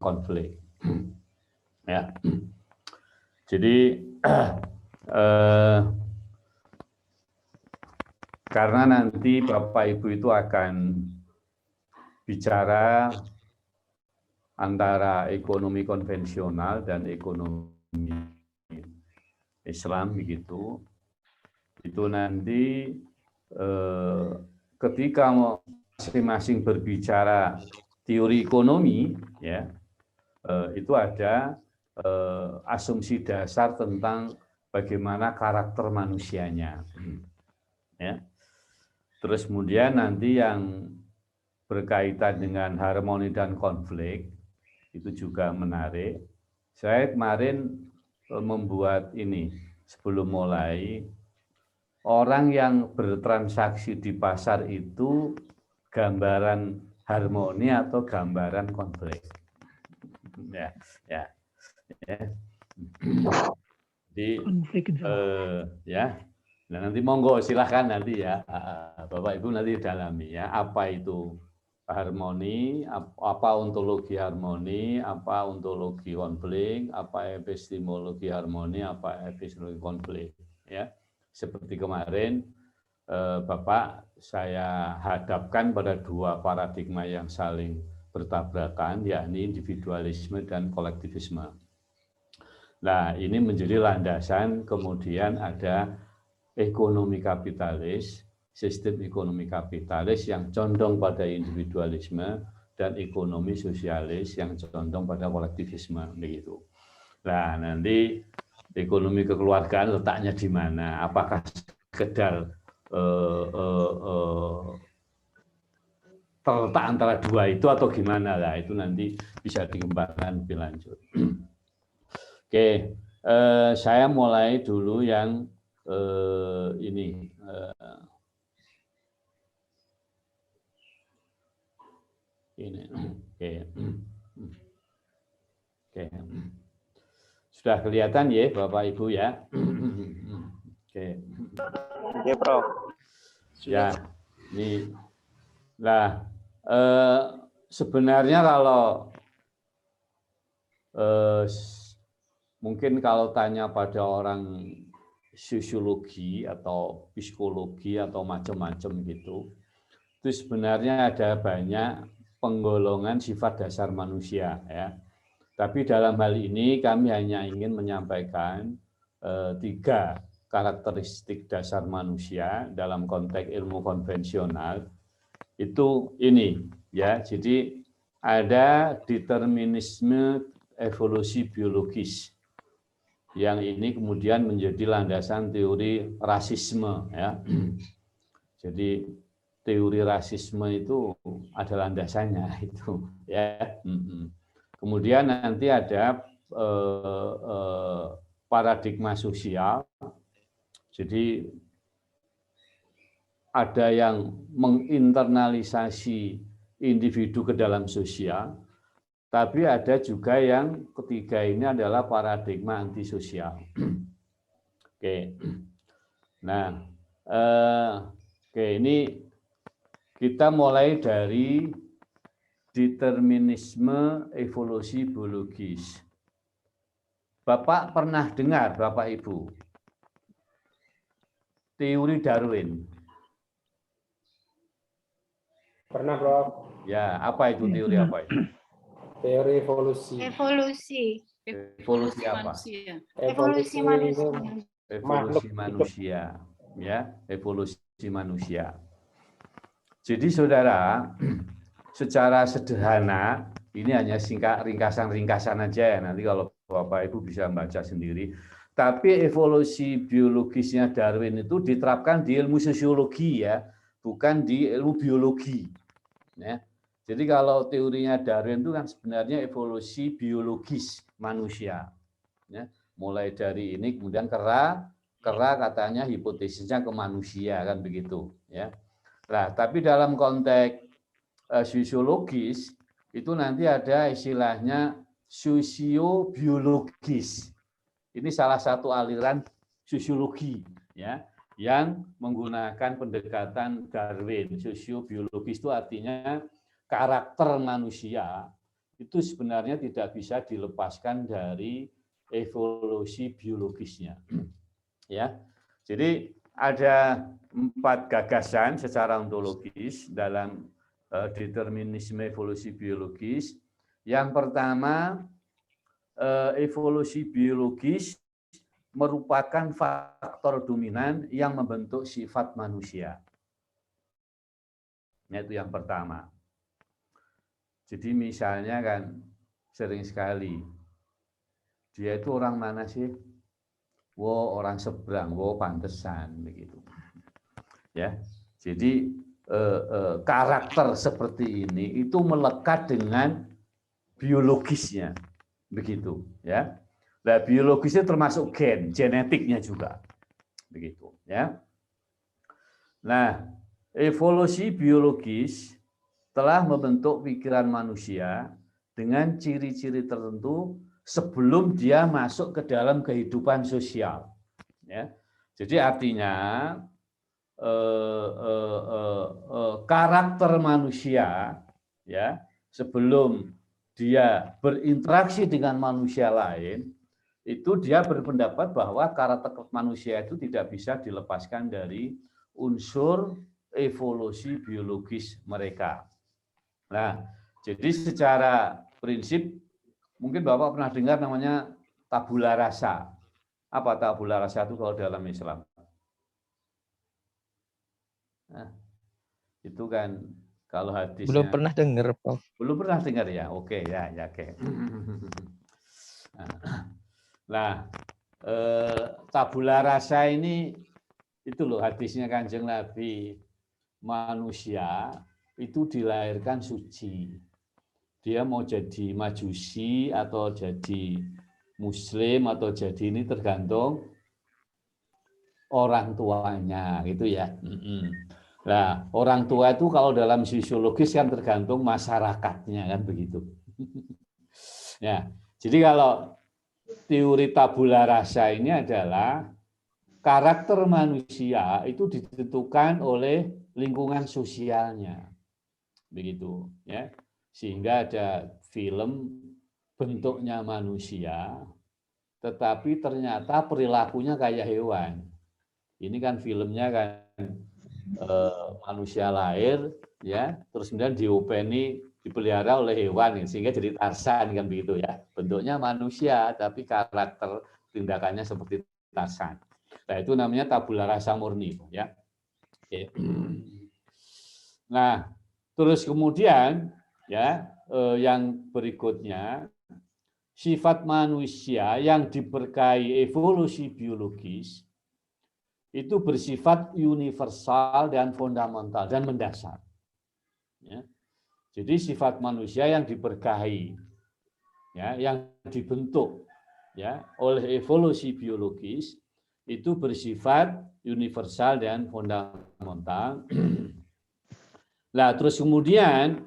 konflik. Ya. Jadi karena nanti Bapak Ibu itu akan bicara antara ekonomi konvensional dan ekonomi Islam begitu. Itu nanti ketika masing-masing berbicara teori ekonomi, ya, itu ada asumsi dasar tentang bagaimana karakter manusianya. Ya. Terus kemudian nanti yang berkaitan dengan harmoni dan konflik, itu juga menarik. Saya kemarin membuat ini, sebelum mulai, orang yang bertransaksi di pasar itu gambaran harmoni atau gambaran konflik. Ya. Jadi, ya. Nah, nanti monggo silahkan nanti ya, Bapak Ibu nanti dalami ya, apa itu harmoni, apa ontologi harmoni, apa ontologi konflik, apa epistemologi harmoni, apa epistemologi konflik. Ya, seperti kemarin Bapak saya hadapkan pada dua paradigma yang saling bertabrakan, yakni individualisme dan kolektivisme. Nah, ini menjadi landasan, kemudian ada ekonomi kapitalis, sistem ekonomi kapitalis yang condong pada individualisme dan ekonomi sosialis yang condong pada kolektivisme begitu. Nah, nanti ekonomi kekeluargaan letaknya di mana? Apakah sekedar terletak antara dua itu atau gimana lah? Itu nanti bisa dikembangkan lebih lanjut. Oke, saya mulai dulu yang ini. Ini, oke. Sudah kelihatan ya, Bapak Ibu ya. Oke. Oke, Prof. Ya, ini. Nah, sebenarnya kalau mungkin kalau tanya pada orang sosiologi atau psikologi atau macam-macam gitu, itu sebenarnya ada banyak penggolongan sifat dasar manusia ya. Tapi dalam hal ini kami hanya ingin menyampaikan tiga karakteristik dasar manusia dalam konteks ilmu konvensional. Itu ini ya. Jadi ada determinisme evolusi biologis yang ini kemudian menjadi landasan teori rasisme ya. Jadi teori rasisme itu ada landasannya itu ya. Kemudian nanti ada paradigma sosial. Jadi ada yang menginternalisasi individu ke dalam sosial. Tapi ada juga yang ketiga ini adalah paradigma antisosial. Oke. Nah, ini kita mulai dari determinisme evolusi biologis. Bapak pernah dengar, Bapak Ibu, teori Darwin? Pernah, Prof. Ya, apa itu teori apa itu? Teori evolusi. Evolusi apa? Evolusi manusia. Evolusi manusia, ya, evolusi manusia. Jadi saudara, secara sederhana, ini hanya singkat ringkasan-ringkasan aja ya, nanti kalau Bapak Ibu bisa baca sendiri. Tapi evolusi biologisnya Darwin itu diterapkan di ilmu sosiologi ya, bukan di ilmu biologi. Ya. Jadi kalau teorinya Darwin itu kan sebenarnya evolusi biologis manusia. Ya. Mulai dari ini kemudian kera katanya hipotesisnya ke manusia kan begitu. Ya. Nah, tapi dalam konteks sosiologis itu nanti ada istilahnya sosiobiologis. Ini salah satu aliran sosiologi ya yang menggunakan pendekatan Darwin. Sosiobiologis itu artinya karakter manusia itu sebenarnya tidak bisa dilepaskan dari evolusi biologisnya. Ya. Jadi ada 4 gagasan secara ontologis dalam determinisme evolusi biologis. Yang pertama, evolusi biologis merupakan faktor dominan yang membentuk sifat manusia. Itu yang pertama. Jadi misalnya kan sering sekali, dia itu orang mana sih? Wow, orang seberang, wow, pantesan begitu. Ya, jadi karakter seperti ini itu melekat dengan biologisnya, begitu. Ya, nah biologisnya termasuk genetiknya juga, begitu. Ya, nah evolusi biologis telah membentuk pikiran manusia dengan ciri-ciri tertentu sebelum dia masuk ke dalam kehidupan sosial. Ya. Jadi artinya karakter manusia, ya, sebelum dia berinteraksi dengan manusia lain, itu dia berpendapat bahwa karakter manusia itu tidak bisa dilepaskan dari unsur evolusi biologis mereka. Nah, jadi secara prinsip mungkin Bapak pernah dengar namanya tabula rasa. Apa tabula rasa itu kalau dalam Islam? Nah, itu kan kalau hadisnya. Belum pernah dengar, Prof. Belum pernah dengar ya? Oke, ya, oke. Nah, tabula rasa ini itu loh hadisnya Kanjeng Nabi, manusia itu dilahirkan suci. Dia mau jadi majusi atau jadi muslim atau jadi ini tergantung orang tuanya gitu ya. Nah, orang tua itu kalau dalam sosiologis kan tergantung masyarakatnya kan begitu. Ya, jadi kalau teori tabula rasa ini adalah karakter manusia itu ditentukan oleh lingkungan sosialnya. Begitu ya. Sehingga ada film bentuknya manusia tetapi ternyata perilakunya kayak hewan. Ini kan filmnya kan manusia lahir ya, terus kemudian diopeni dipelihara oleh hewan sehingga jadi Tarzan kan begitu ya. Bentuknya manusia tapi karakter tindakannya seperti Tarzan. Nah, itu namanya tabula rasa murni ya. Oke. Nah, terus kemudian ya yang berikutnya sifat manusia yang diberkahi evolusi biologis itu bersifat universal dan fundamental dan mendasar. Ya. Jadi sifat manusia yang diberkahi, ya, yang dibentuk ya oleh evolusi biologis itu bersifat universal dan fundamental. Nah, terus kemudian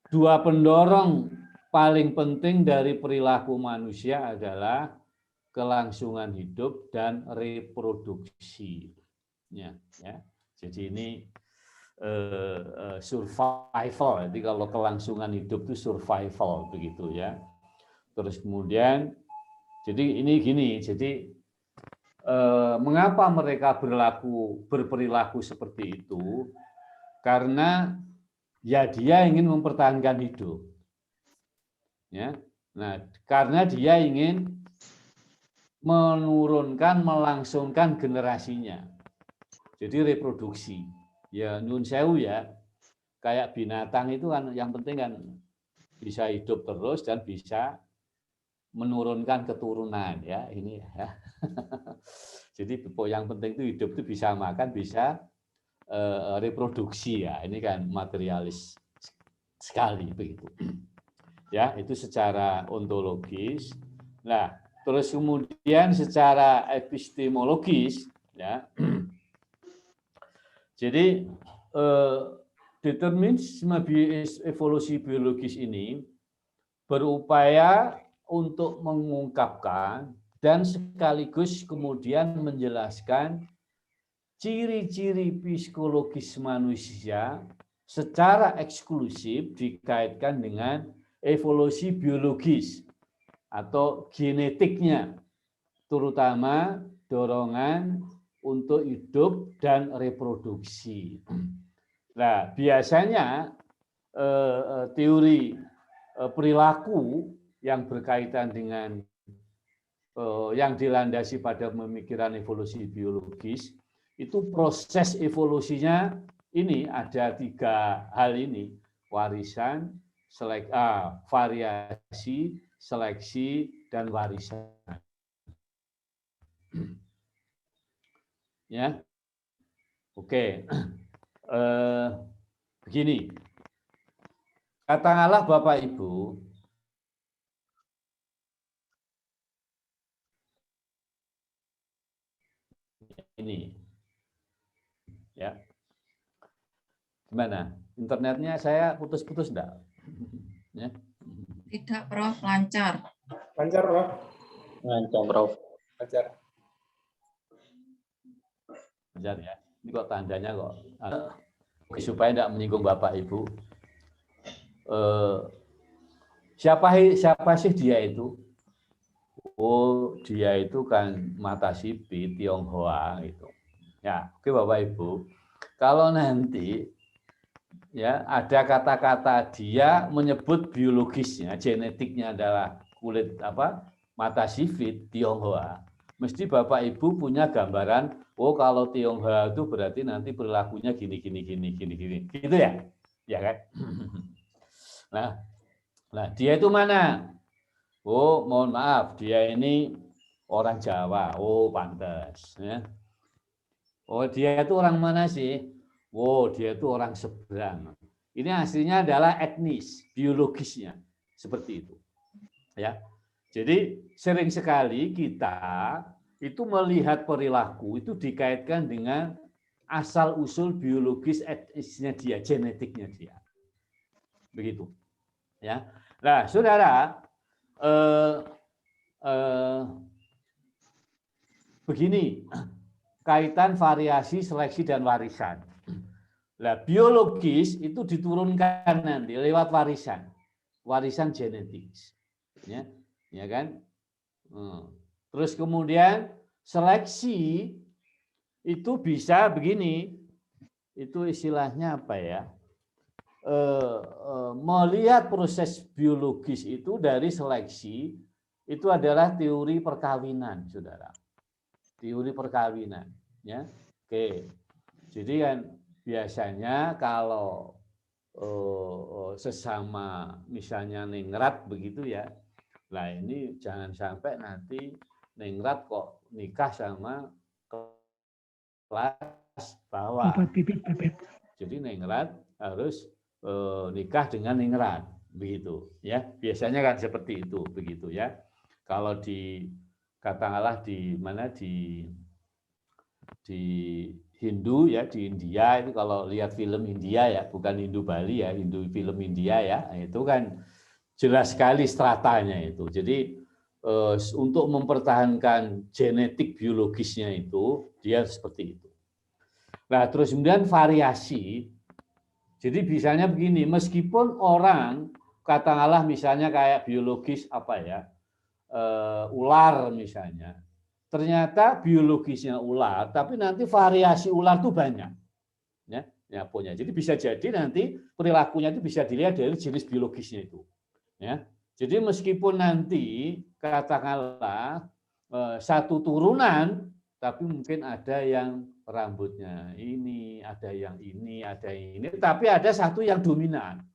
dua pendorong paling penting dari perilaku manusia adalah kelangsungan hidup dan reproduksi. Ya. Jadi ini survival. Jadi kalau kelangsungan hidup itu survival begitu ya. Terus kemudian, jadi ini gini. Jadi mengapa mereka berperilaku seperti itu? Karena ya dia ingin mempertahankan hidup. Ya. Nah, karena dia ingin menurunkan, melangsungkan generasinya. Jadi reproduksi. Ya nyun sewu ya. Kayak binatang itu kan yang penting kan bisa hidup terus dan bisa menurunkan keturunan ya. Ini ya. Jadi yang penting itu hidup itu bisa makan, bisa reproduksi ya. Ini kan materialis sekali begitu. Ya, itu secara ontologis. Nah, terus kemudian secara epistemologis ya. Jadi determinisme evolusi biologis ini berupaya untuk mengungkapkan dan sekaligus kemudian menjelaskan ciri-ciri psikologis manusia secara eksklusif dikaitkan dengan evolusi biologis atau genetiknya, terutama dorongan untuk hidup dan reproduksi. Nah, biasanya teori perilaku yang berkaitan dengan yang dilandasi pada pemikiran evolusi biologis, itu proses evolusinya ini ada 3 hal ini: warisan, variasi, seleksi, dan warisan. Ya, oke. Begini, katakanlah Bapak Ibu ini, ya, gimana? Internetnya saya putus-putus enggak? Ya. Tidak, Prof. Lancar. Lancar, Prof. Lancar, Prof. Lancar. Lancar ya. Ini kok tandanya kok. Supaya tidak menyinggung Bapak Ibu. Siapa sih dia itu? Oh, dia itu kan mata sipit Tionghoa itu. Ya, oke Bapak Ibu. Kalau nanti ya ada kata-kata dia menyebut biologisnya, genetiknya adalah kulit mata sipit Tionghoa, mesti Bapak Ibu punya gambaran, oh kalau Tionghoa itu berarti nanti perilakunya gini, gitu ya, ya kan? Nah dia itu mana? Oh mohon maaf, dia ini orang Jawa. Oh pantas, ya. Oh dia itu orang mana sih? Oh, dia itu orang seberang. Ini aslinya adalah etnis, biologisnya. Seperti itu. Ya. Jadi sering sekali kita itu melihat perilaku itu dikaitkan dengan asal-usul biologis etnisnya dia, genetiknya dia. Begitu. Ya. Nah, Saudara, begini, kaitan variasi, seleksi, dan warisan. Nah, biologis itu diturunkan nanti lewat warisan genetik, ya kan? Terus kemudian seleksi itu bisa begini, itu istilahnya apa ya? Melihat proses biologis itu dari seleksi itu adalah teori perkawinan, saudara. Teori perkawinan, ya. Oke, jadi kan biasanya kalau sesama misalnya ningrat begitu ya, nah ini jangan sampai nanti ningrat kok nikah sama kelas bawah. Jadi ningrat harus nikah dengan ningrat, begitu ya. Biasanya kan seperti itu, begitu ya. Kalau katakanlah di mana di Hindu ya, di India itu kalau lihat film India ya, bukan Hindu Bali ya, film India ya, itu kan jelas sekali stratanya itu. Jadi untuk mempertahankan genetik biologisnya itu dia seperti itu. Nah, terus kemudian variasi. Jadi misalnya begini, meskipun orang katakanlah misalnya kayak biologis apa ya, ular misalnya, ternyata biologisnya ular, tapi nanti variasi ular itu banyak, ya punya. Jadi bisa jadi nanti perilakunya itu bisa dilihat dari jenis biologisnya itu, ya. Jadi meskipun nanti katakanlah satu turunan, tapi mungkin ada yang rambutnya ini, ada yang ini, tapi ada satu yang dominan.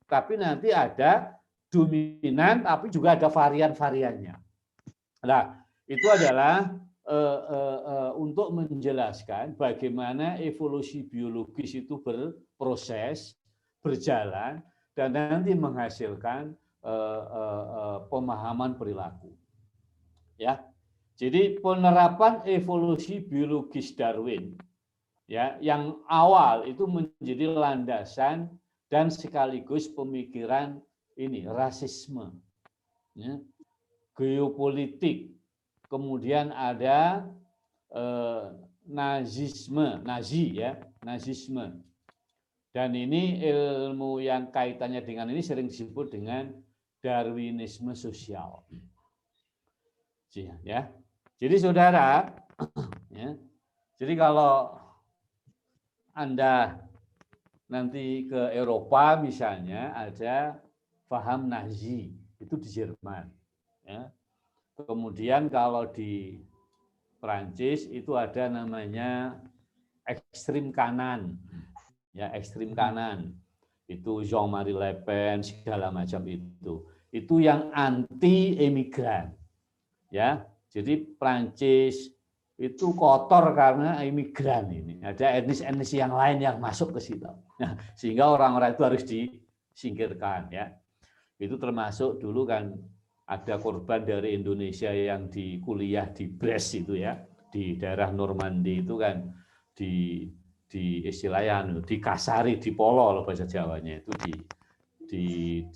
Tapi nanti ada dominan, tapi juga ada varian-variannya. Nah, itu adalah untuk menjelaskan bagaimana evolusi biologis itu berproses, berjalan, dan nanti menghasilkan pemahaman perilaku. Ya, jadi penerapan evolusi biologis Darwin, ya, yang awal itu menjadi landasan dan sekaligus pemikiran ini rasisme, ya, geopolitik, kemudian ada nazisme, dan ini ilmu yang kaitannya dengan ini sering disebut dengan Darwinisme sosial. Ya. Jadi saudara, ya, jadi kalau Anda nanti ke Eropa misalnya ada paham Nazi, itu di Jerman. Ya. Kemudian kalau di Prancis itu ada namanya ekstrim kanan, ya ekstrim kanan. Itu Jean-Marie Le Pen segala macam itu. Itu yang anti imigran. Ya, jadi Prancis itu kotor karena imigran ini. Ada etnis-etnis yang lain yang masuk ke situ. Nah, sehingga orang-orang itu harus disingkirkan ya. Itu termasuk dulu kan ada korban dari Indonesia yang di kuliah di Brest itu ya, di daerah Normandi itu kan di istilahnya dikasari, dipolo bahasa Jawanya itu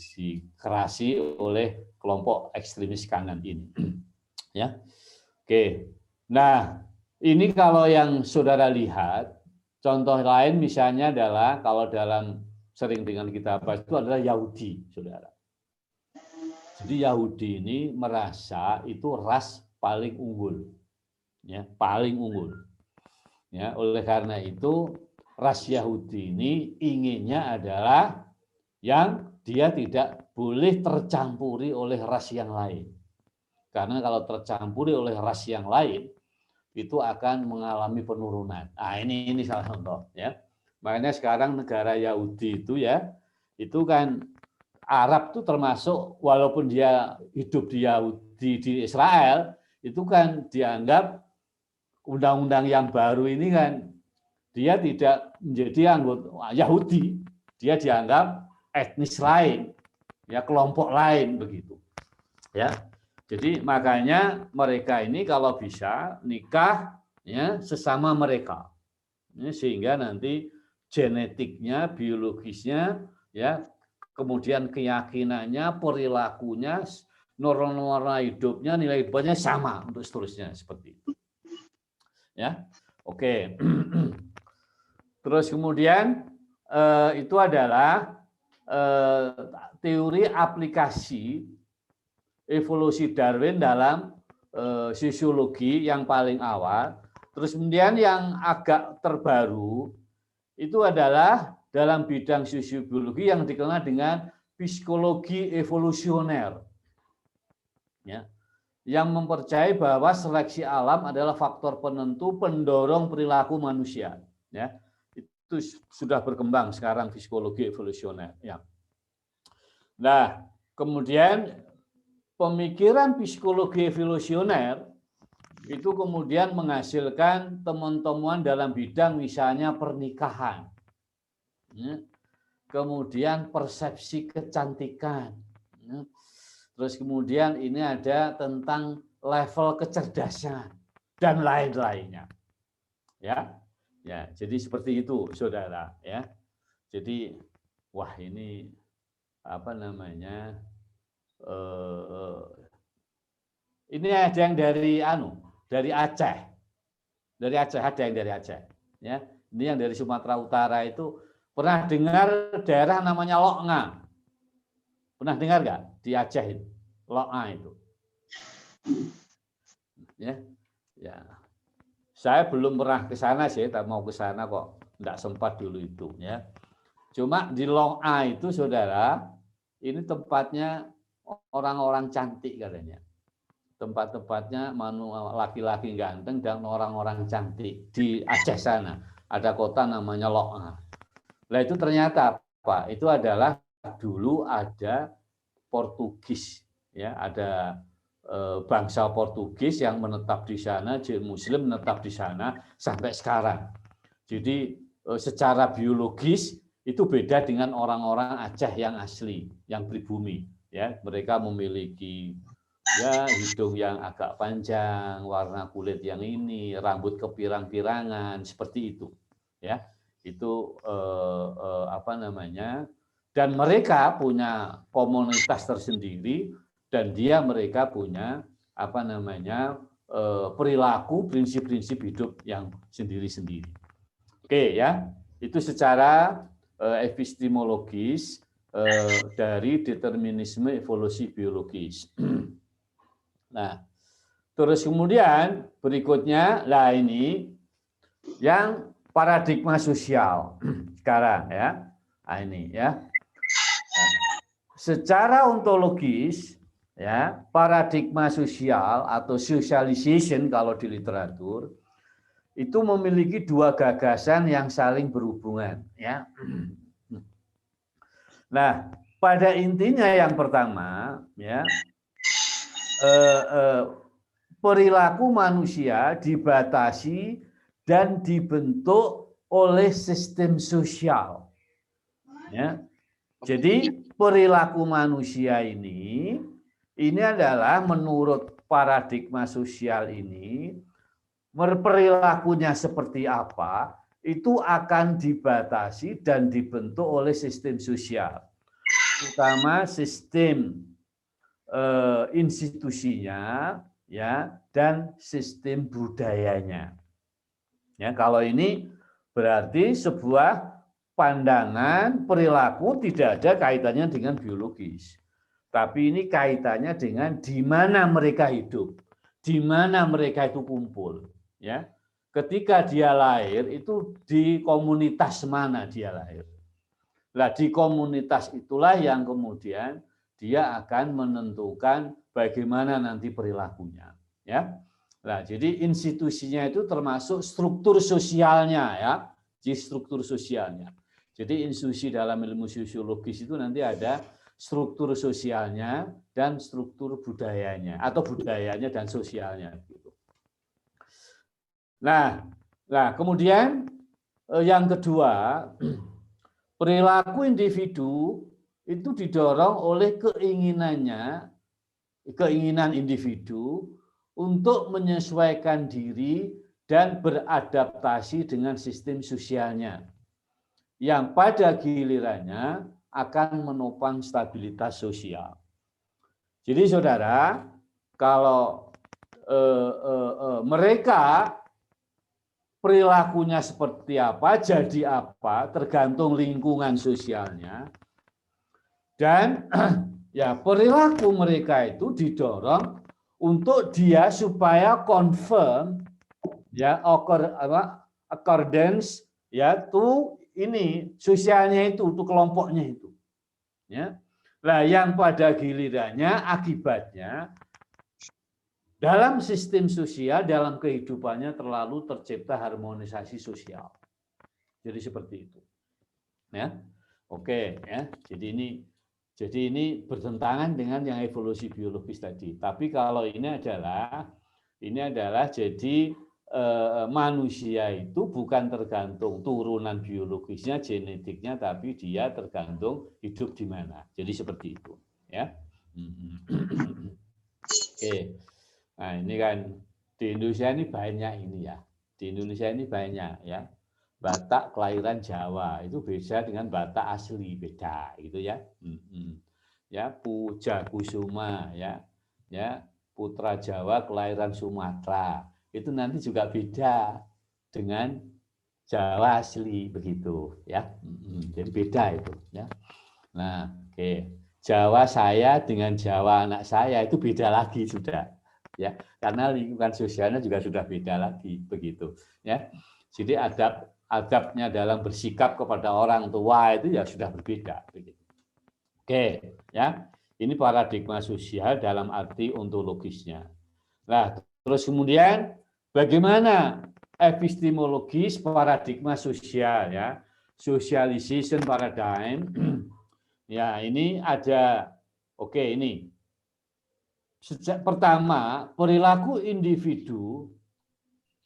dikerasi oleh kelompok ekstremis kanan ini. Ya, oke. Nah, ini kalau yang saudara lihat, contoh lain misalnya adalah kalau dalam sering dengan kita bahas itu adalah Yahudi, saudara. Jadi Yahudi ini merasa itu ras paling unggul, ya, paling unggul. Ya, oleh karena itu ras Yahudi ini inginnya adalah yang dia tidak boleh tercampuri oleh ras yang lain. Karena kalau tercampuri oleh ras yang lain, itu akan mengalami penurunan. Nah, ini salah contoh ya. Makanya sekarang negara Yahudi itu ya, itu kan Arab itu termasuk walaupun dia hidup di Israel, itu kan dianggap undang-undang yang baru ini kan dia tidak menjadi anggota Yahudi, dia dianggap etnis lain, ya kelompok lain begitu. Ya. Jadi makanya mereka ini kalau bisa nikah ya sesama mereka, ya, sehingga nanti genetiknya, biologisnya, ya, kemudian keyakinannya, perilakunya, norma-norma hidupnya, nilai hidupnya sama untuk seterusnya seperti itu. Ya, oke. Terus kemudian itu adalah teori aplikasi evolusi Darwin dalam sosiologi yang paling awal. Terus kemudian yang agak terbaru itu adalah dalam bidang sosiologi yang dikenal dengan psikologi evolusioner. Ya, yang mempercayai bahwa seleksi alam adalah faktor penentu pendorong perilaku manusia. Ya, itu sudah berkembang sekarang psikologi evolusioner. Ya. Nah, kemudian pemikiran psikologi evolusioner itu kemudian menghasilkan temuan-temuan dalam bidang misalnya pernikahan, ya. Kemudian persepsi kecantikan, ya. Terus kemudian ini ada tentang level kecerdasan dan lain-lainnya, ya, ya. Jadi seperti itu, saudara, ya. Jadi, wah ini apa namanya? Ini ada yang dari Aceh. Dari Aceh ada yang dari Aceh, ya. Ini yang dari Sumatera Utara itu pernah dengar daerah namanya Loknga? Pernah dengar nggak di Aceh itu? Loknga itu. Ya. Ya. Saya belum pernah ke sana sih, tak mau ke sana kok. Enggak sempat dulu itu, ya. Cuma di Loknga itu saudara, ini tempatnya orang-orang cantik katanya. Tempat-tempatnya laki-laki ganteng dan orang-orang cantik di Aceh sana. Ada kota namanya Loknga. Nah itu ternyata apa? Itu adalah dulu ada Portugis, ya, ada bangsa Portugis yang menetap di sana, Muslim menetap di sana sampai sekarang. Jadi secara biologis itu beda dengan orang-orang Aceh yang asli, yang pribumi. Ya, mereka memiliki ya hidung yang agak panjang, warna kulit yang ini, rambut kepirang-pirangan seperti itu. Ya, itu apa namanya? Dan mereka punya komunitas tersendiri dan mereka punya apa namanya? Perilaku, prinsip-prinsip hidup yang sendiri-sendiri. Oke ya, itu secara epistemologis. dari determinisme evolusi biologis. Nah, terus kemudian berikutnya, lah ini yang paradigma sosial sekarang ya. Nah, ini ya. Nah, secara ontologis ya, paradigma sosial atau socialization kalau di literatur itu memiliki dua gagasan yang saling berhubungan ya. Nah, pada intinya yang pertama ya, perilaku manusia dibatasi dan dibentuk oleh sistem sosial. Ya. Jadi perilaku manusia ini adalah menurut paradigma sosial ini, perilakunya seperti apa, itu akan dibatasi dan dibentuk oleh sistem sosial, terutama sistem institusinya, ya, dan sistem budayanya. Ya, kalau ini berarti sebuah pandangan perilaku tidak ada kaitannya dengan biologis, tapi ini kaitannya dengan di mana mereka hidup, di mana mereka itu kumpul. Ya, ketika dia lahir itu di komunitas mana dia lahir. Nah, di komunitas itulah yang kemudian dia akan menentukan bagaimana nanti perilakunya. Ya, nah jadi institusinya itu termasuk struktur sosialnya ya, di struktur sosialnya. Jadi institusi dalam ilmu sosiologis itu nanti ada struktur sosialnya dan struktur budayanya atau budayanya dan sosialnya. Nah, kemudian yang kedua, perilaku individu itu didorong oleh keinginan individu untuk menyesuaikan diri dan beradaptasi dengan sistem sosialnya, yang pada gilirannya akan menopang stabilitas sosial. Jadi saudara, kalau mereka perilakunya seperti apa, jadi apa, tergantung lingkungan sosialnya. Dan ya perilaku mereka itu didorong untuk dia supaya confirm ya accordance ya to ini sosialnya itu, untuk kelompoknya itu. Ya. Nah, yang pada gilirannya akibatnya dalam sistem sosial, dalam kehidupannya terlalu tercipta harmonisasi sosial. Jadi seperti itu. Ya. Oke, ya. Jadi ini bertentangan dengan yang evolusi biologis tadi. Tapi kalau ini adalah jadi manusia itu bukan tergantung turunan biologisnya, genetiknya, tapi dia tergantung hidup di mana. Jadi seperti itu, ya. Oke. Nah, ini kan di Indonesia ini banyak ini ya. Di Indonesia ini banyak ya. Batak kelahiran Jawa itu beda dengan Batak asli, beda gitu ya. Ya, Puja Kusuma ya. Ya, putra Jawa kelahiran Sumatera. Itu nanti juga beda dengan Jawa asli begitu ya. Jadi beda itu ya. Nah, oke. Jawa saya dengan Jawa anak saya itu beda lagi sudah. Ya, karena lingkungan sosialnya juga sudah beda lagi begitu ya. Jadi adabnya dalam bersikap kepada orang tua itu ya sudah berbeda begitu. Oke, ya. Ini paradigma sosial dalam arti ontologisnya. Nah, terus kemudian bagaimana epistemologis paradigma sosial ya? Socialization paradigm. Ya, ini ada ini. Sejak pertama, perilaku individu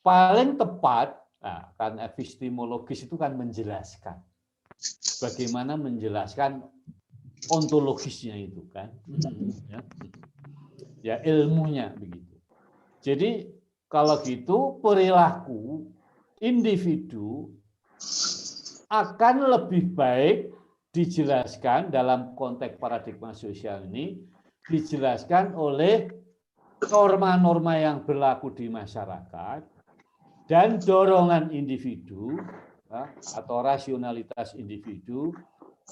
paling tepat, nah, kan epistemologis itu kan menjelaskan. Bagaimana menjelaskan ontologisnya itu kan. Ya, ilmunya begitu. Jadi kalau gitu perilaku individu akan lebih baik dijelaskan dalam konteks paradigma sosial ini, dijelaskan oleh norma-norma yang berlaku di masyarakat dan dorongan individu atau rasionalitas individu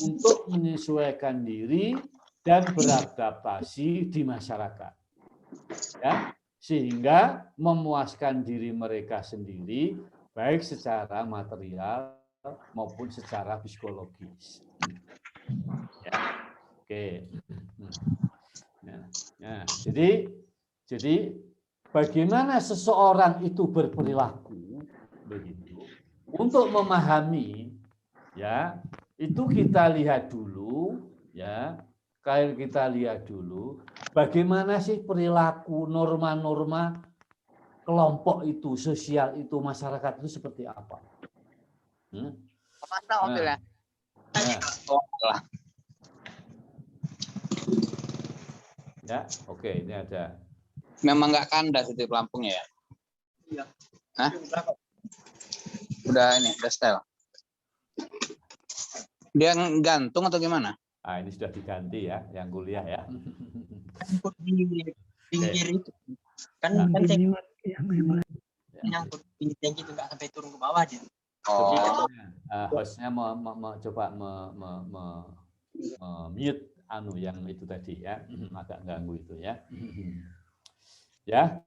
untuk menyesuaikan diri dan beradaptasi di masyarakat. Ya, sehingga memuaskan diri mereka sendiri baik secara material maupun secara psikologis. Ya, oke. Nah, jadi bagaimana seseorang itu berperilaku begitu. Untuk memahami, ya, itu kita lihat dulu, ya. Kalau kita lihat dulu, bagaimana sih perilaku norma-norma kelompok itu, sosial itu, masyarakat itu seperti apa? Nah, ya, oke, ini ada. Memang nggak kandas itu pelampungnya ya? Iya. Hah? Udah style. Dia gantung atau gimana? Ah, ini sudah diganti ya, yang kuliah ya. Di pinggir itu kan nyangkut pinggir tanki itu nggak sampai turun ke bawah aja. Oh. Hostnya coba mute yang itu tadi ya, agak ganggu itu ya. Ya,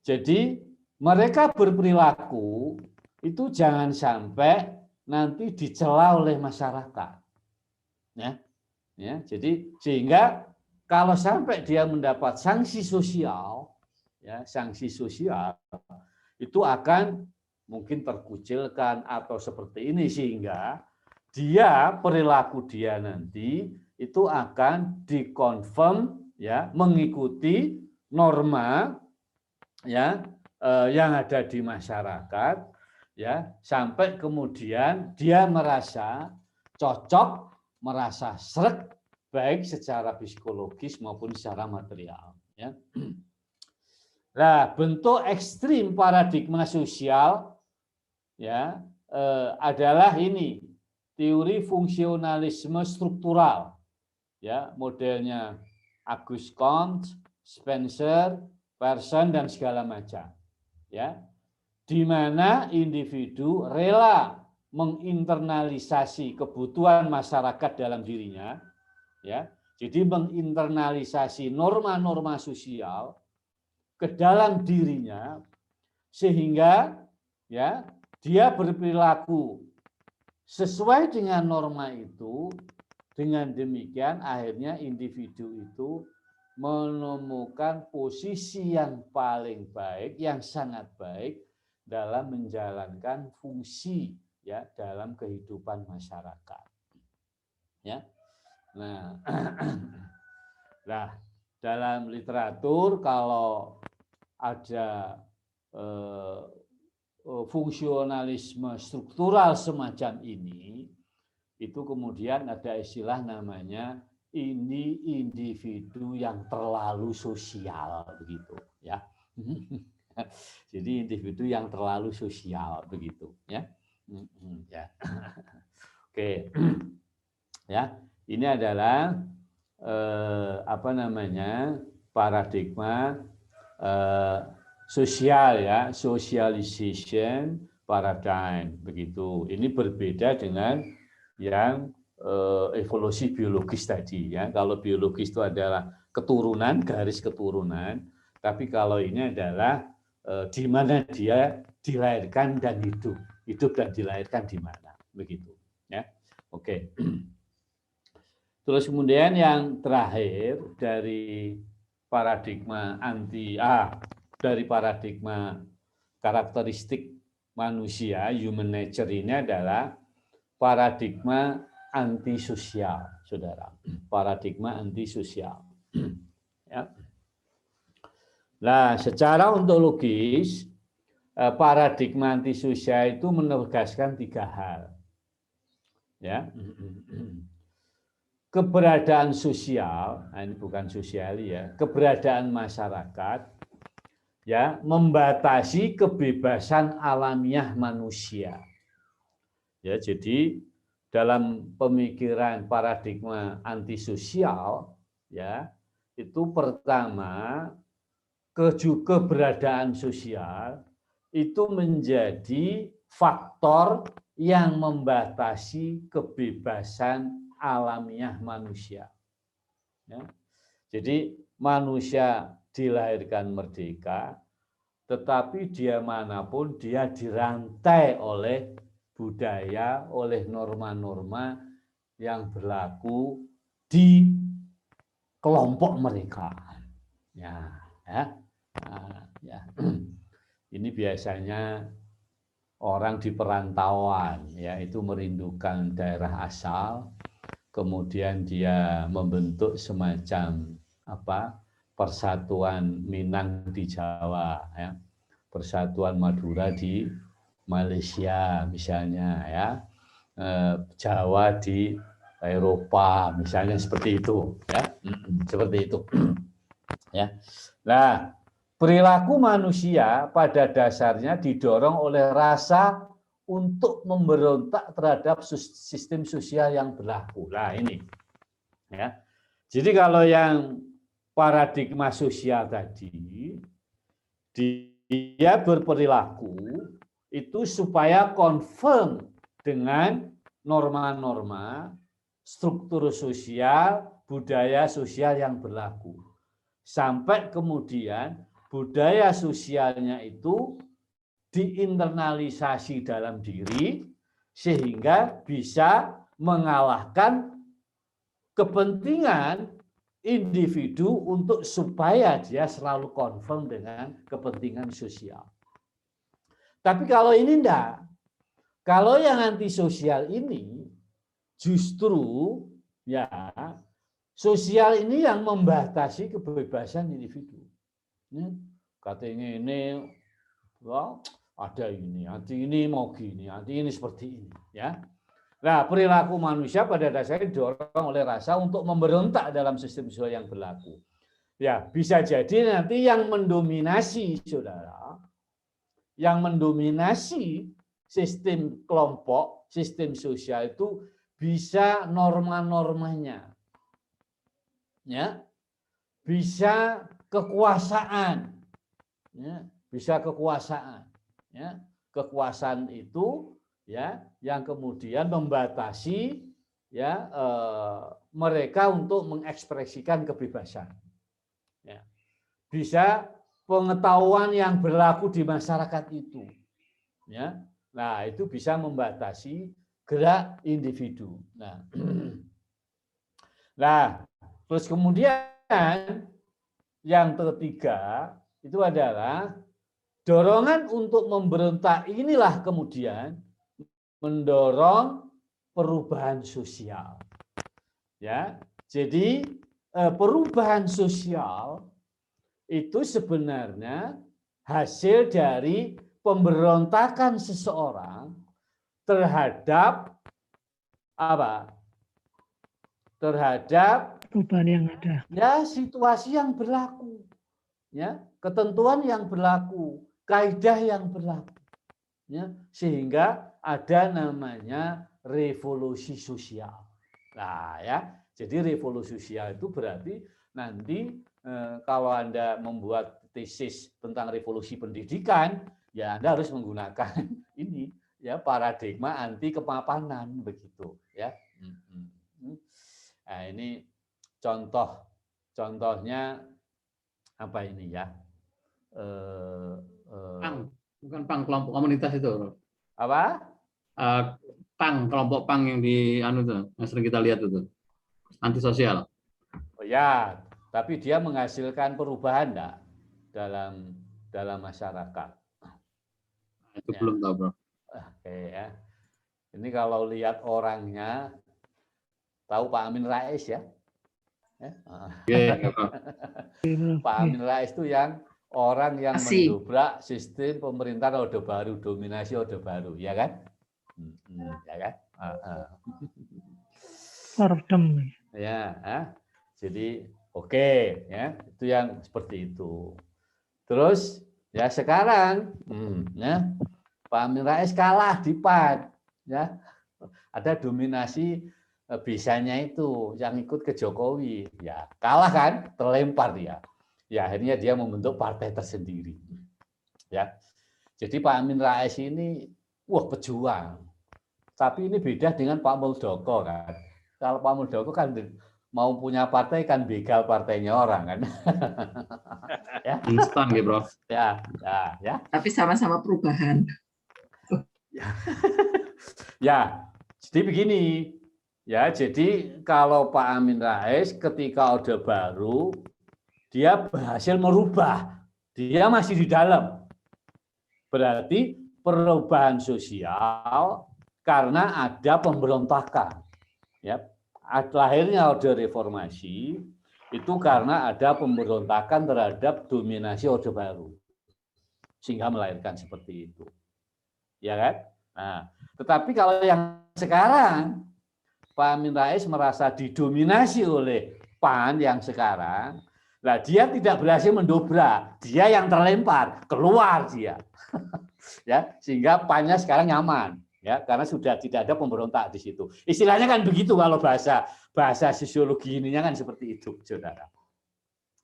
jadi mereka berperilaku itu jangan sampai nanti dicela oleh masyarakat. Ya, jadi sehingga kalau sampai dia mendapat sanksi sosial, ya, sanksi sosial itu akan mungkin terkucilkan atau seperti ini, sehingga perilaku dia nanti itu akan dikonfirm, ya, mengikuti norma, ya, yang ada di masyarakat, ya, sampai kemudian dia merasa cocok, merasa sreg, baik secara psikologis maupun secara material, ya. Nah, bentuk ekstrim paradigma sosial, ya, adalah ini teori fungsionalisme struktural, ya, modelnya Auguste Comte, Spencer, Pearson dan segala macam, ya, di mana individu rela menginternalisasi kebutuhan masyarakat dalam dirinya, ya, jadi menginternalisasi norma-norma sosial ke dalam dirinya, sehingga, ya, dia berperilaku sesuai dengan norma itu. Dengan demikian akhirnya individu itu menemukan posisi yang paling baik, yang sangat baik dalam menjalankan fungsi, ya, dalam kehidupan masyarakat, ya. Nah, dalam literatur kalau ada fungsionalisme struktural semacam ini, itu kemudian ada istilah namanya ini individu yang terlalu sosial, begitu, ya. Jadi individu yang terlalu sosial, begitu, ya. Ya. Oke, ya, ini adalah paradigma sosial, ya, socialization paradigm, begitu. Ini berbeda dengan yang evolusi biologis tadi, ya. Kalau biologis itu adalah keturunan, garis keturunan, tapi kalau ini adalah di mana dia dilahirkan dan hidup dan dilahirkan di mana, begitu, ya. Oke. Terus kemudian yang terakhir dari paradigma dari paradigma karakteristik manusia, human nature ini adalah paradigma antisosial, saudara. Paradigma antisosial. Ya. Nah, secara ontologis, paradigma antisosial itu menegaskan 3 hal. Ya. Keberadaan sosial, ini bukan sosiali, ya, keberadaan masyarakat, ya, membatasi kebebasan alamiah manusia. Ya, jadi dalam pemikiran paradigma antisosial, ya, itu pertama keberadaan sosial itu menjadi faktor yang membatasi kebebasan alamiah manusia. Ya. Jadi manusia dilahirkan merdeka, tetapi dia manapun dia dirantai oleh budaya, oleh norma-norma yang berlaku di kelompok mereka. Ya, ya. Nah, ya. Ini biasanya orang di perantauan, ya, itu merindukan daerah asal, kemudian dia membentuk semacam persatuan Minang di Jawa, ya, persatuan Madura di Malaysia misalnya, ya, Jawa di Eropa misalnya, seperti itu, ya, seperti itu, ya. Nah, perilaku manusia pada dasarnya didorong oleh rasa untuk memberontak terhadap sistem sosial yang berlaku. Nah, ini, ya. Jadi kalau yang paradigma sosial tadi, dia berperilaku itu supaya confirm dengan norma-norma, struktur sosial, budaya sosial yang berlaku. Sampai kemudian budaya sosialnya itu diinternalisasi dalam diri sehingga bisa mengalahkan kepentingan individu untuk supaya dia selalu konform dengan kepentingan sosial. Tapi kalau ini enggak, kalau yang antisosial ini justru ya sosial ini yang membatasi kebebasan individu. Katanya ini, wah, ada ini, nanti ini mau gini, nanti ini seperti ini, ya. Nah, perilaku manusia pada dasarnya didorong oleh rasa untuk memberontak dalam sistem sosial yang berlaku. Ya, bisa jadi nanti yang mendominasi, saudara, yang mendominasi sistem kelompok, sistem sosial itu bisa norma-normanya, ya, bisa kekuasaan, ya, bisa kekuasaan, ya, kekuasaan itu, ya, yang kemudian membatasi, ya, mereka untuk mengekspresikan kebebasan, ya, bisa pengetahuan yang berlaku di masyarakat itu, ya, nah itu bisa membatasi gerak individu. Nah, terus kemudian yang ketiga itu adalah dorongan untuk memberontak inilah kemudian mendorong perubahan sosial. Ya, jadi perubahan sosial itu sebenarnya hasil dari pemberontakan seseorang terhadap apa? Terhadap perubahan yang ada. Ya, situasi yang berlaku. Ya, ketentuan yang berlaku, kaidah yang berlaku. Ya, sehingga ada namanya revolusi sosial. Nah, ya, jadi revolusi sosial itu berarti nanti kalau Anda membuat tesis tentang revolusi pendidikan, ya Anda harus menggunakan ini, ya, paradigma anti kemapanan begitu, ya. Nah, ini contohnya apa ini, ya? Bukan PANG, kelompok komunitas itu. Apa? PANG, kelompok PANG yang di yang sering kita lihat itu, antisosial. Oh ya, tapi dia menghasilkan perubahan enggak dalam masyarakat? Itu ya. Belum tahu, bro. Oke, ya. Ini kalau lihat orangnya, tahu Pak Amin Rais, ya? Pak Amin Rais itu yang orang yang mendobrak sistem pemerintahan Orde Baru, dominasi Orde Baru, ya kan? Ya kan? Ya, jadi oke, ya, itu yang seperti itu. Terus ya sekarang, ya, Pak Amin Rais kalah di PAN, ya, ada dominasi bisanya itu yang ikut ke Jokowi, ya kalah kan, terlempar dia, ya akhirnya dia membentuk partai tersendiri, ya. Jadi Pak Amin Rais ini, wah, pejuang, tapi ini beda dengan Pak Muldoko kan. Kalau Pak Muldoko kan mau punya partai kan begal partainya orang kan. Ya. Instan gitu, Prof. Ya. Tapi sama-sama perubahan. Ya, jadi begini. Ya, jadi kalau Pak Amin Rais ketika Orde Baru dia berhasil merubah, dia masih di dalam. Berarti perubahan sosial karena ada pemberontakan. Ya, lahirnya Orde Reformasi itu karena ada pemberontakan terhadap dominasi Orde Baru, sehingga melahirkan seperti itu, ya kan? Nah, tetapi kalau yang sekarang Pak Amin Rais merasa didominasi oleh PAN yang sekarang, nah dia tidak berhasil mendobrak, dia yang terlempar keluar dia, ya sehingga PAN-nya sekarang nyaman. Ya, karena sudah tidak ada pemberontak di situ. Istilahnya kan begitu kalau bahasa sosiologi ininya kan seperti itu, saudara.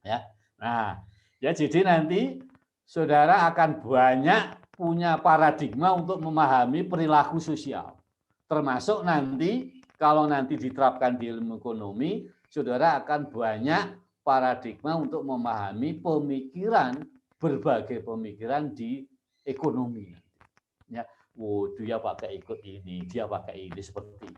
Ya, nah, ya jadi nanti saudara akan banyak punya paradigma untuk memahami perilaku sosial. Termasuk nanti kalau nanti diterapkan di ilmu ekonomi, saudara akan banyak paradigma untuk memahami pemikiran, berbagai pemikiran di ekonomi. Ya. Oh, dia pakai ikut ini, dia pakai ini, seperti ini.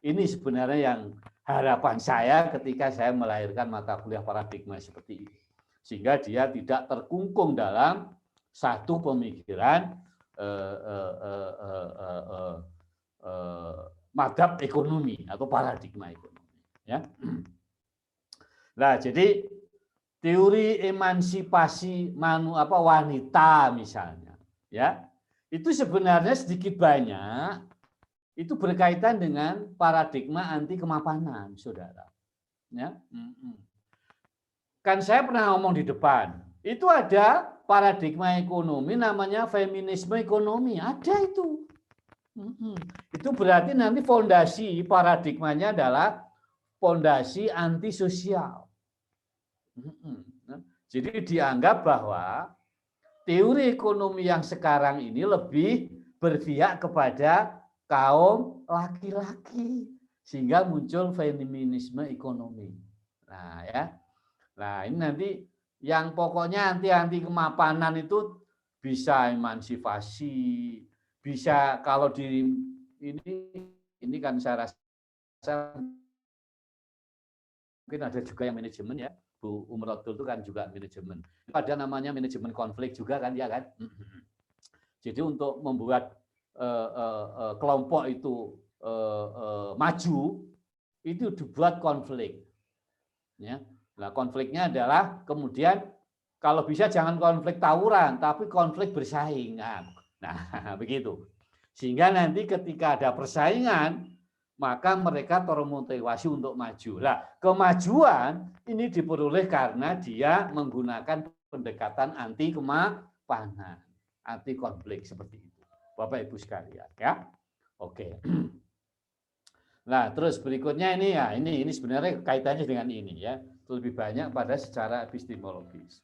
Ini sebenarnya yang harapan saya ketika saya melahirkan mata kuliah paradigma seperti ini. Sehingga dia tidak terkungkung dalam satu pemikiran madhab ekonomi atau paradigma ekonomi. Ya. Nah, jadi teori emansipasi wanita misalnya, ya. Itu sebenarnya sedikit banyak itu berkaitan dengan paradigma anti kemapanan, saudara. Ya, kan saya pernah ngomong di depan, itu ada paradigma ekonomi namanya feminisme ekonomi, ada itu. Itu berarti nanti fondasi paradigmanya adalah fondasi antisosial. Jadi dianggap bahwa teori ekonomi yang sekarang ini lebih berpihak kepada kaum laki-laki sehingga muncul feminisme ekonomi. Nah, ya. Nah, ini nanti yang pokoknya anti kemapanan itu bisa emansipasi, bisa kalau di ini kan saya rasa mungkin ada juga yang manajemen ya. Bu Umrotul itu kan juga manajemen. Ada namanya manajemen konflik juga kan, ya kan. Jadi untuk membuat kelompok itu maju, itu dibuat konflik. Ya. Nah, konfliknya adalah kemudian kalau bisa jangan konflik tawuran, tapi konflik bersaing. Nah, begitu. Sehingga nanti ketika ada persaingan, maka mereka termotivasi untuk maju. Nah, kemajuan ini diperoleh karena dia menggunakan pendekatan anti kemapanan, anti konflik seperti itu. Bapak Ibu sekalian, ya. Oke. Nah, terus berikutnya ini ya, ini sebenarnya kaitannya dengan ini ya, lebih banyak pada secara epistemologis.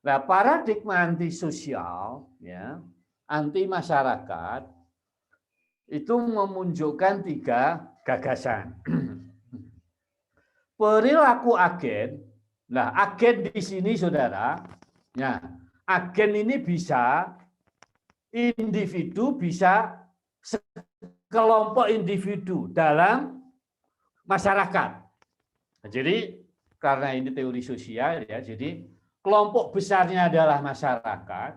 Nah, paradigma antisosial ya, anti masyarakat itu memunculkan 3 gagasan. Perilaku agen. Nah, agen di sini saudara, ya, agen ini bisa individu, bisa kelompok individu dalam masyarakat. Jadi karena ini teori sosial ya, jadi kelompok besarnya adalah masyarakat,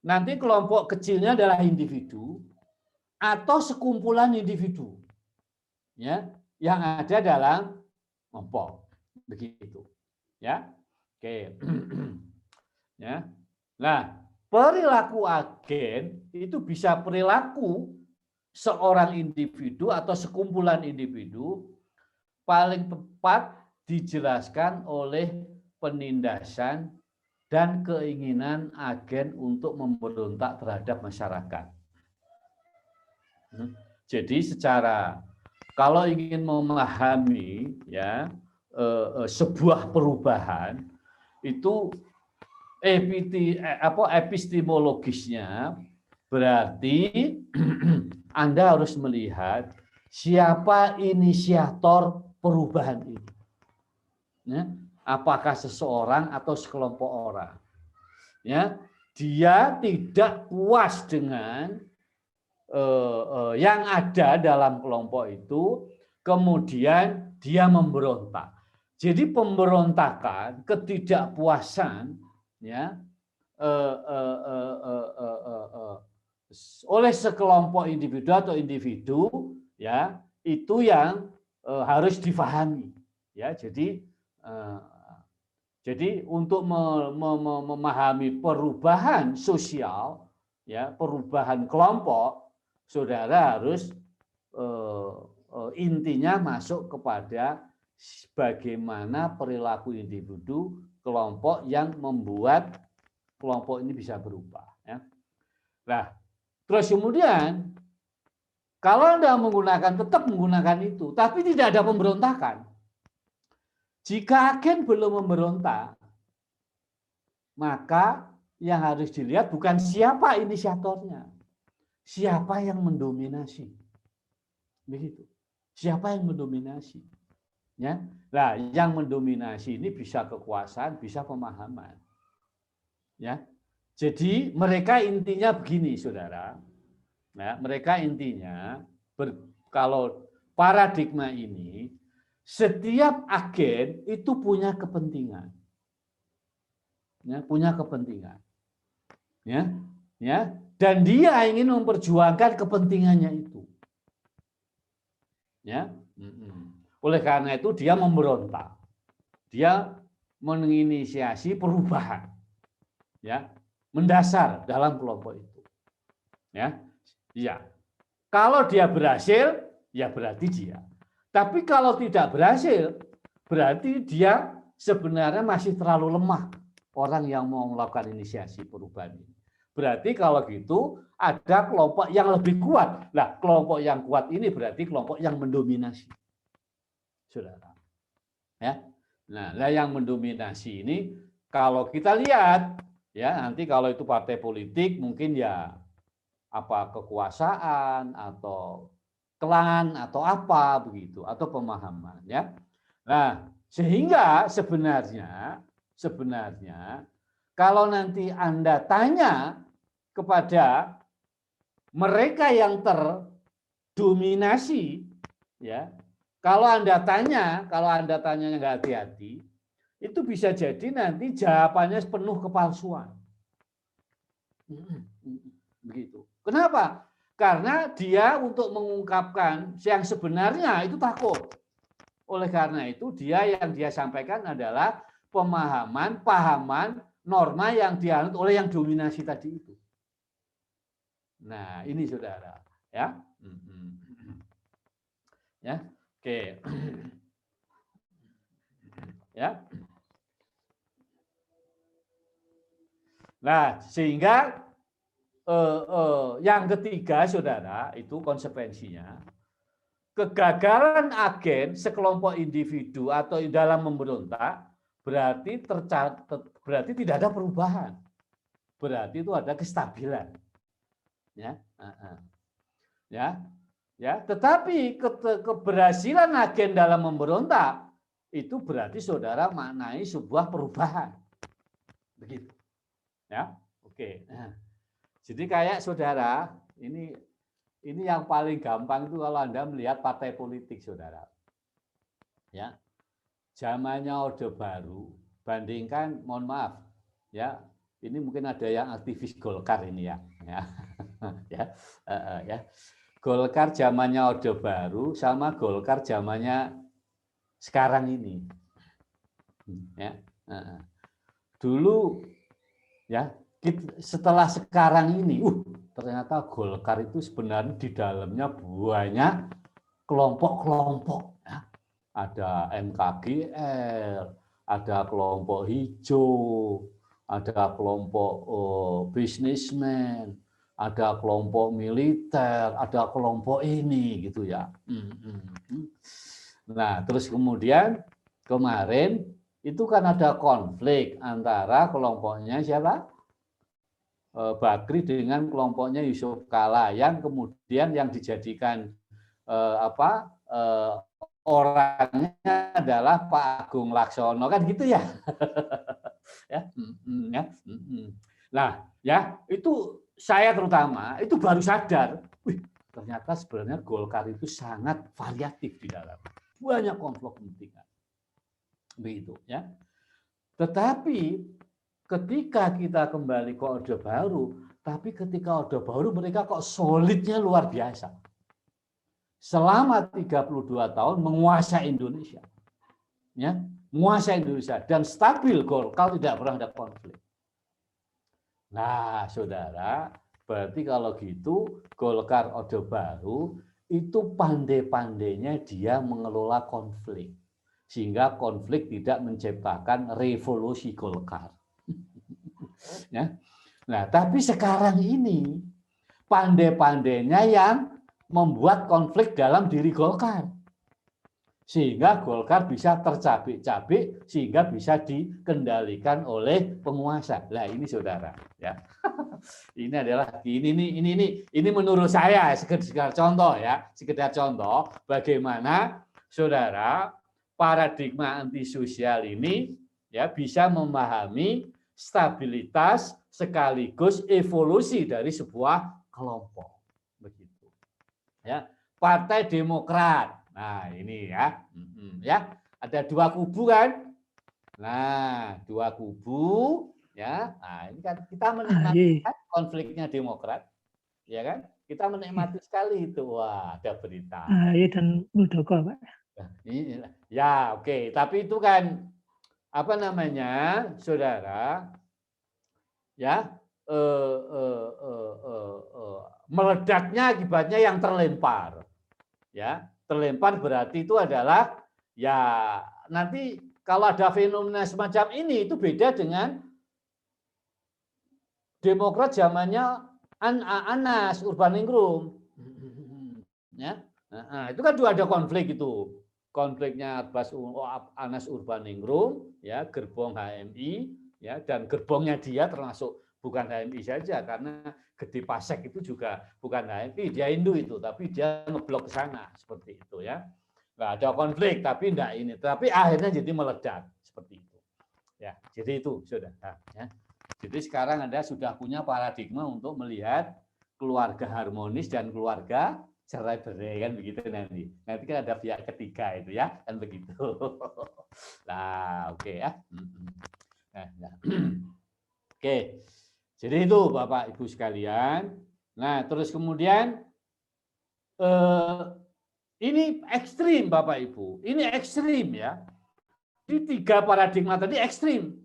nanti kelompok kecilnya adalah individu atau sekumpulan individu, ya, yang ada dalam kelompok, begitu, ya, oke, ya. Nah, perilaku agen itu bisa perilaku seorang individu atau sekumpulan individu, paling tepat dijelaskan oleh penindasan dan keinginan agen untuk memberontak terhadap masyarakat. Jadi secara kalau ingin memahami ya sebuah perubahan itu epistemologisnya berarti Anda harus melihat siapa inisiator perubahan ini. Ya, apakah seseorang atau sekelompok orang. Ya, dia tidak puas dengan yang ada dalam kelompok itu, kemudian dia memberontak. Jadi pemberontakan, ketidakpuasan, ya, oleh sekelompok individu atau individu, ya, itu yang harus difahami. Ya, jadi untuk memahami perubahan sosial, ya, perubahan kelompok, saudara harus intinya masuk kepada bagaimana perilaku individu kelompok yang membuat kelompok ini bisa berubah. Ya. Nah, terus kemudian kalau Anda tetap menggunakan itu, tapi tidak ada pemberontakan. Jika agen belum memberontak, maka yang harus dilihat bukan siapa inisiatornya, siapa yang mendominasi. Begitu. Siapa yang mendominasi? Ya. Nah, yang mendominasi ini bisa kekuasaan, bisa pemahaman. Ya. Jadi mereka intinya begini, saudara. Ya, mereka intinya kalau paradigma ini, setiap agen itu punya kepentingan. Ya, punya kepentingan. Ya, dan dia ingin memperjuangkan kepentingannya itu. Ya. Oleh karena itu dia memberontak. Dia menginisiasi perubahan. Ya, mendasar dalam kelompok itu. Ya. Iya. Kalau dia berhasil, ya berarti dia. Tapi kalau tidak berhasil, berarti dia sebenarnya masih terlalu lemah orang yang mau melakukan inisiasi perubahan ini. Berarti kalau gitu ada kelompok yang lebih kuat. Nah, kelompok yang kuat ini berarti kelompok yang mendominasi. Saudara. Ya. Nah, yang mendominasi ini kalau kita lihat, ya, nanti kalau itu partai politik mungkin ya apa kekuasaan atau klan atau apa begitu, atau pemahaman, ya. Nah, sehingga sebenarnya kalau nanti Anda tanya kepada mereka yang terdominasi, ya, kalau Anda tanya nggak hati-hati, itu bisa jadi nanti jawabannya penuh kepalsuan. Begitu. Kenapa? Karena dia untuk mengungkapkan yang sebenarnya itu takut. Oleh karena itu yang dia sampaikan adalah pahaman, norma yang dianut oleh yang dominasi tadi itu. Nah, ini saudara, ya. Ya, oke. Ya. Nah, sehingga yang ketiga, saudara, itu konsekuensinya kegagalan agen sekelompok individu atau dalam memberontak berarti tidak ada perubahan, berarti itu ada kestabilan, ya, ya. Tetapi keberhasilan agen dalam memberontak itu berarti saudara maknai sebuah perubahan, begitu, ya, oke. Jadi kayak saudara, ini yang paling gampang itu kalau Anda melihat partai politik, saudara. Ya. Zamannya Orde Baru, bandingkan, mohon maaf, ya, ini mungkin ada yang aktivis Golkar ini ya. Ya. Golkar zamannya Orde Baru sama Golkar zamannya sekarang ini. Ya. Dulu ya, setelah sekarang ini, ternyata Golkar itu sebenarnya di dalamnya banyak kelompok-kelompok. Ya. Ada MKGR, ada kelompok hijau, ada kelompok bisnismen, ada kelompok militer, ada kelompok ini, gitu ya. Nah, terus kemudian kemarin itu kan ada konflik antara kelompoknya siapa? Bakri dengan kelompoknya Yusuf Kala yang kemudian yang dijadikan orangnya adalah Pak Agung Laksono kan gitu ya. Ya. Nah, ya itu saya terutama itu baru sadar, ternyata sebenarnya Golkar itu sangat variatif di dalam banyak konflik kepentingan, begitu ya. Tetapi ketika kita kembali ke Orde Baru, tapi ketika Orde Baru mereka kok solidnya luar biasa. Selama 32 tahun menguasai Indonesia. Ya, menguasai Indonesia dan stabil Golkar, tidak pernah ada konflik. Nah, saudara, berarti kalau gitu Golkar Orde Baru itu pandai-pandainya dia mengelola konflik. Sehingga konflik tidak menciptakan revolusi Golkar. Ya. Nah, tapi sekarang ini pandai-pandainya yang membuat konflik dalam diri Golkar. Sehingga Golkar bisa tercabik-cabik, sehingga bisa dikendalikan oleh penguasa. Nah, ini saudara, ya. Ini adalah ini menurut saya sekedar contoh ya, sekedar contoh bagaimana saudara paradigma antisosial ini ya bisa memahami stabilitas sekaligus evolusi dari sebuah kelompok, begitu. Ya, Partai Demokrat. Nah, ini ya. Ya, ada dua kubu kan? Nah, dua kubu ya. Nah, ini kan kita menikmati konfliknya Demokrat. Ya kan? Kita menikmati sekali itu. Wah, ada berita. AHY dan Muldoko, Pak. Ya, oke. Tapi itu kan apa namanya, saudara? Ya, meledaknya akibatnya yang terlempar. Ya, terlempar berarti itu adalah ya nanti kalau ada fenomena semacam ini itu beda dengan Demokrat zamannya Anas Urbaningrum. Ya. Nah, itu kan juga ada konflik itu. Konfliknya Anas Urbaningrum, ya, gerbong HMI, ya, dan gerbongnya dia termasuk bukan HMI saja karena Gede Pasek itu juga bukan HMI, dia Hindu itu, tapi dia ngeblok ke sana seperti itu ya. Nggak ada konflik, tapi enggak ini, tapi akhirnya jadi meledak seperti itu. Ya, jadi itu sudah. Ya. Jadi sekarang Anda sudah punya paradigma untuk melihat keluarga harmonis dan keluarga cerai-berai kan begitu nanti. Nanti kan ada pihak ketiga itu ya, kan begitu. Nah, oke ya. Nah. Oke. Jadi itu Bapak Ibu sekalian. Nah, terus kemudian ini ekstrim Bapak Ibu. Ini ekstrim ya. Di tiga paradigma tadi ekstrim.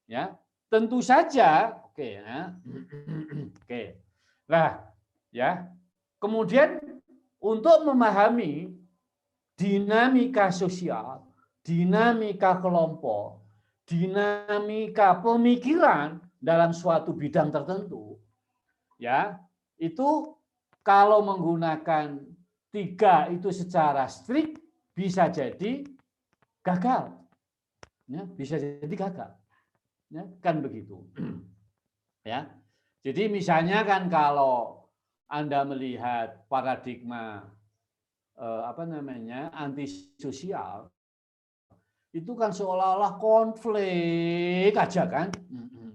Ya. Tentu saja, oke ya. Oke. Nah, ya. Kemudian untuk memahami dinamika sosial, dinamika kelompok, dinamika pemikiran dalam suatu bidang tertentu, ya itu kalau menggunakan tiga itu secara strict bisa jadi gagal, ya, bisa jadi gagal, ya, kan begitu, ya. Jadi misalnya kan kalau Anda melihat paradigma antisosial itu kan seolah-olah konflik aja kan,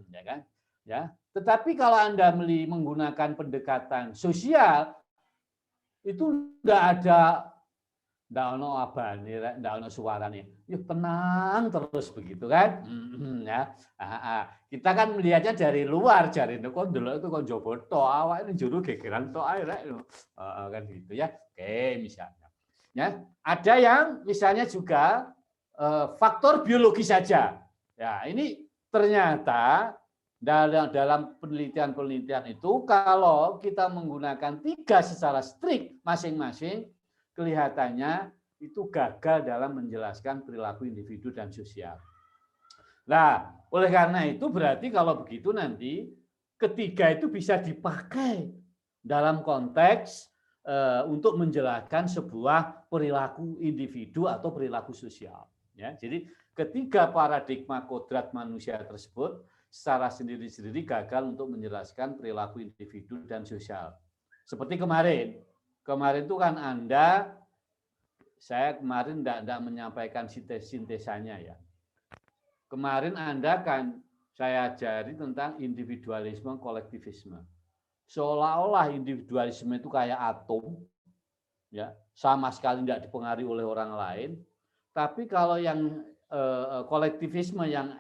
ya kan, ya. Tetapi kalau Anda menggunakan pendekatan sosial itu enggak ada, enggak ono abane, enggak ono suarane, ya tenang terus begitu kan, ya. Kita kan melihatnya dari luar, jari itu kok delok itu kok njaba tok, awake njero gegeran tok ae rek, kan gitu ya. Oke, misalnya, ya ada yang misalnya juga faktor biologi saja. Ya, ini ternyata dalam penelitian-penelitian itu kalau kita menggunakan tiga secara strict masing-masing, kelihatannya itu gagal dalam menjelaskan perilaku individu dan sosial. Nah, oleh karena itu berarti kalau begitu nanti ketiga itu bisa dipakai dalam konteks untuk menjelaskan sebuah perilaku individu atau perilaku sosial. Ya, jadi ketiga paradigma kodrat manusia tersebut secara sendiri-sendiri gagal untuk menjelaskan perilaku individu dan sosial. Seperti kemarin kemarin itu kan saya kemarin tidak menyampaikan sintesanya ya. Kemarin Anda kan saya ajari tentang individualisme, kolektivisme. Seolah-olah individualisme itu kayak atom, ya, sama sekali tidak dipengaruhi oleh orang lain. Tapi kalau yang kolektivisme yang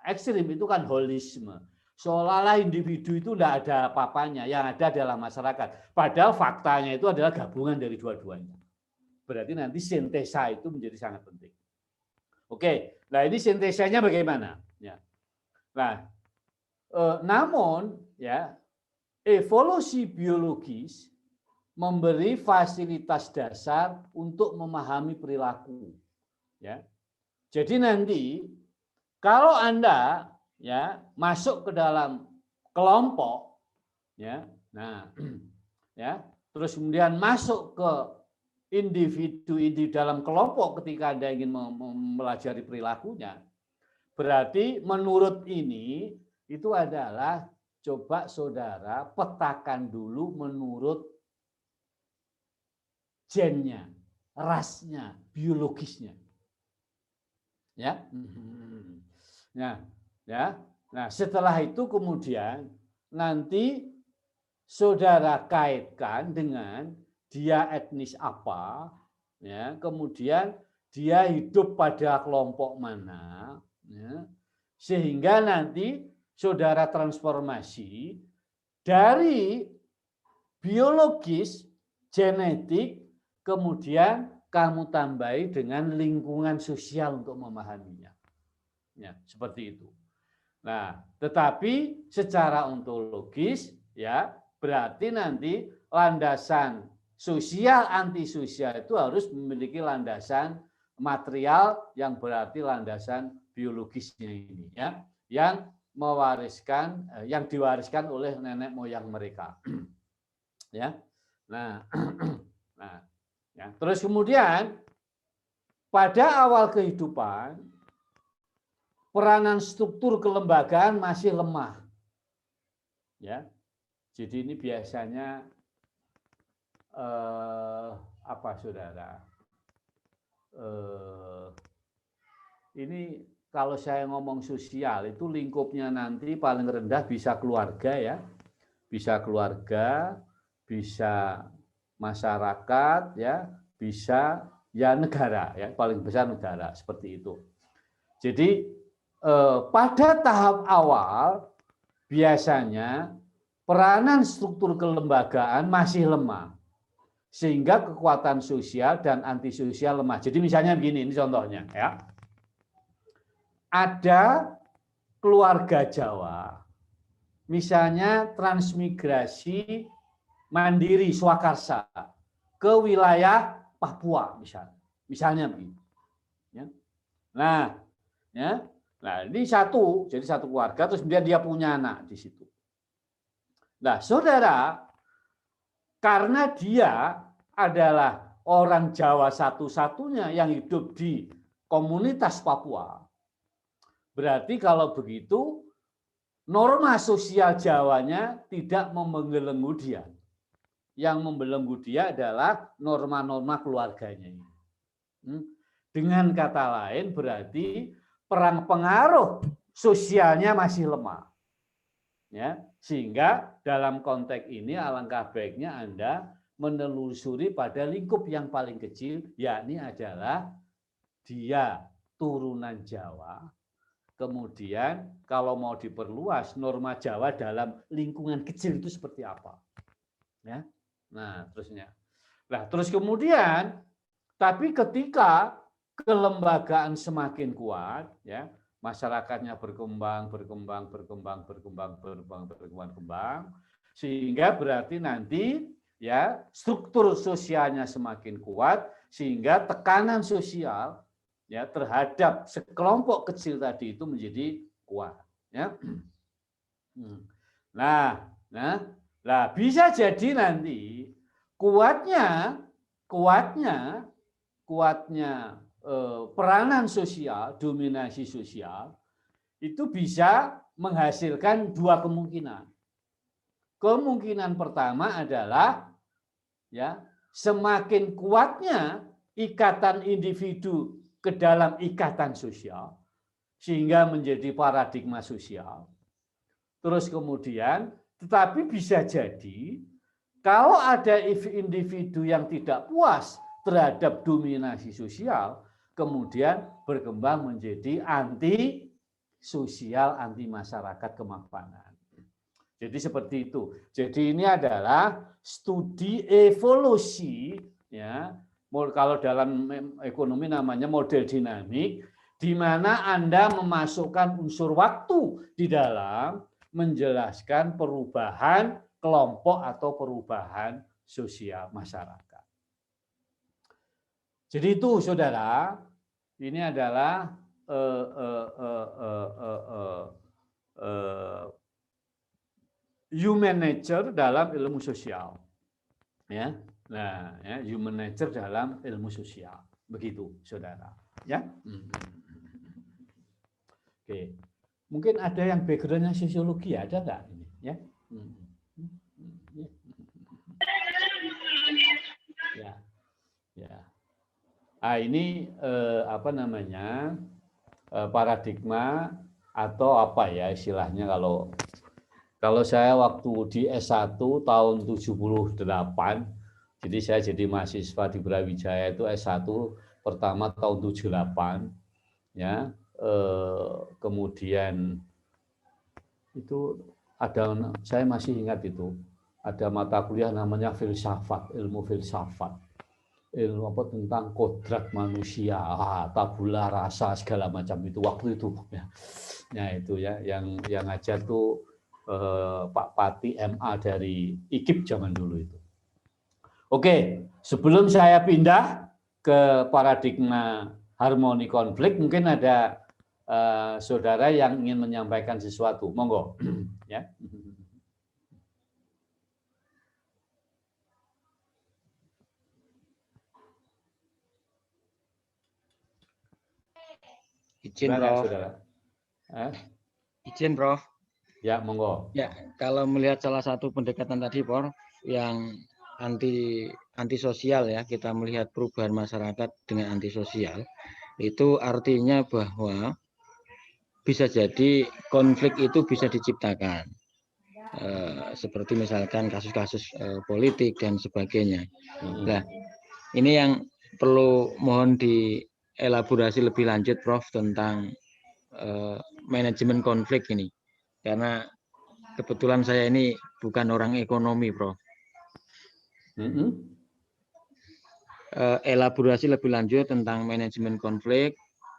ekstrim itu kan holisme. Seolah-olah individu itu tidak ada apa-apanya, yang ada adalah masyarakat. Padahal faktanya itu adalah gabungan dari dua-duanya. Berarti nanti sintesa itu menjadi sangat penting. Oke, nah ini sintesanya bagaimana? Ya. Nah, namun ya evolusi biologis memberi fasilitas dasar untuk memahami perilaku. Ya, jadi nanti kalau Anda ya masuk ke dalam kelompok, ya, nah, ya, terus kemudian masuk ke individu dalam kelompok ketika Anda ingin mempelajari perilakunya, berarti menurut ini itu adalah coba saudara petakan dulu menurut gennya, rasnya, biologisnya. Ya. Nah, setelah itu kemudian nanti saudara kaitkan dengan dia etnis apa, ya, kemudian dia hidup pada kelompok mana, ya, sehingga nanti saudara transformasi dari biologis, genetik, kemudian kamu tambahi dengan lingkungan sosial untuk memahaminya. Ya, seperti itu. Nah, tetapi secara ontologis ya berarti nanti landasan sosial antisosial itu harus memiliki landasan material yang berarti landasan biologisnya ini ya, yang mewariskan yang diwariskan oleh nenek moyang mereka. Ya. Nah, ya. Terus kemudian pada awal kehidupan peranan struktur kelembagaan masih lemah. Ya. Jadi ini biasanya apa saudara? Ini kalau saya ngomong sosial itu lingkupnya nanti paling rendah bisa keluarga ya. Bisa keluarga, bisa masyarakat ya, bisa ya negara ya, paling besar negara seperti itu. Jadi pada tahap awal biasanya peranan struktur kelembagaan masih lemah sehingga kekuatan sosial dan antisosial lemah. Jadi misalnya begini, ini contohnya ya. Ada keluarga Jawa misalnya transmigrasi mandiri swakarsa ke wilayah Papua misalnya begitu ya. Nah ini jadi satu keluarga terus kemudian dia punya anak di situ. Nah saudara, karena dia adalah orang Jawa satu-satunya yang hidup di komunitas Papua, berarti kalau begitu norma sosial Jawanya tidak membelenggu dia. Yang membelenggu dia adalah norma-norma keluarganya ini. Dengan kata lain berarti pengaruh sosialnya masih lemah. Ya, sehingga dalam konteks ini alangkah baiknya Anda menelusuri pada lingkup yang paling kecil, yakni adalah dia turunan Jawa. Kemudian kalau mau diperluas norma Jawa dalam lingkungan kecil itu seperti apa? Ya. Nah, terusnya. Nah, terus kemudian tapi ketika kelembagaan semakin kuat ya, masyarakatnya berkembang sehingga berarti nanti ya struktur sosialnya semakin kuat sehingga tekanan sosial ya terhadap sekelompok kecil tadi itu menjadi kuat ya. Nah bisa jadi nanti kuatnya peranan sosial, dominasi sosial itu bisa menghasilkan dua kemungkinan. Kemungkinan pertama adalah ya semakin kuatnya ikatan individu ke dalam ikatan sosial, sehingga menjadi paradigma sosial. Terus kemudian, tetapi bisa jadi, kalau ada individu yang tidak puas terhadap dominasi sosial, kemudian berkembang menjadi anti sosial, anti masyarakat kemakmuran. Jadi seperti itu. Jadi ini adalah studi evolusi, ya. Kalau dalam ekonomi namanya model dinamik, di mana Anda memasukkan unsur waktu di dalam menjelaskan perubahan kelompok atau perubahan sosial masyarakat. Jadi itu, saudara, ini adalah human nature dalam ilmu sosial, ya. Nah, ya, human nature dalam ilmu sosial, begitu, saudara. Ya. Oke, mungkin ada yang backgroundnya sosiologi, ada nggak ini? Ya. Ya, ya. Ah, ini apa namanya, paradigma atau apa ya istilahnya, kalau saya waktu di S1 tahun 78, jadi saya jadi mahasiswa di Brawijaya itu S1 pertama tahun 78, ya. Kemudian itu ada, saya masih ingat itu, ada mata kuliah namanya filsafat, ilmu filsafat. Ilmu apa tentang kodrat manusia, tabula rasa segala macam itu waktu itu, ya. Nah, itu ya yang ngajar tuh Pak Pati MA dari IKIP zaman dulu itu. Oke, sebelum saya pindah ke paradigma harmoni konflik, mungkin ada saudara yang ingin menyampaikan sesuatu, monggo. Ya. Izin, Prof. Izin, Prof. Ya, monggo. Ya, kalau melihat salah satu pendekatan tadi, Prof, yang anti sosial, ya, kita melihat perubahan masyarakat dengan antisosial, itu artinya bahwa bisa jadi konflik itu bisa diciptakan, seperti misalkan kasus-kasus politik dan sebagainya. Nah, ini yang perlu mohon dielaborasi lebih lanjut, Prof, tentang manajemen konflik ini, karena kebetulan saya ini bukan orang ekonomi, Prof. Elaborasi lebih lanjut tentang manajemen konflik.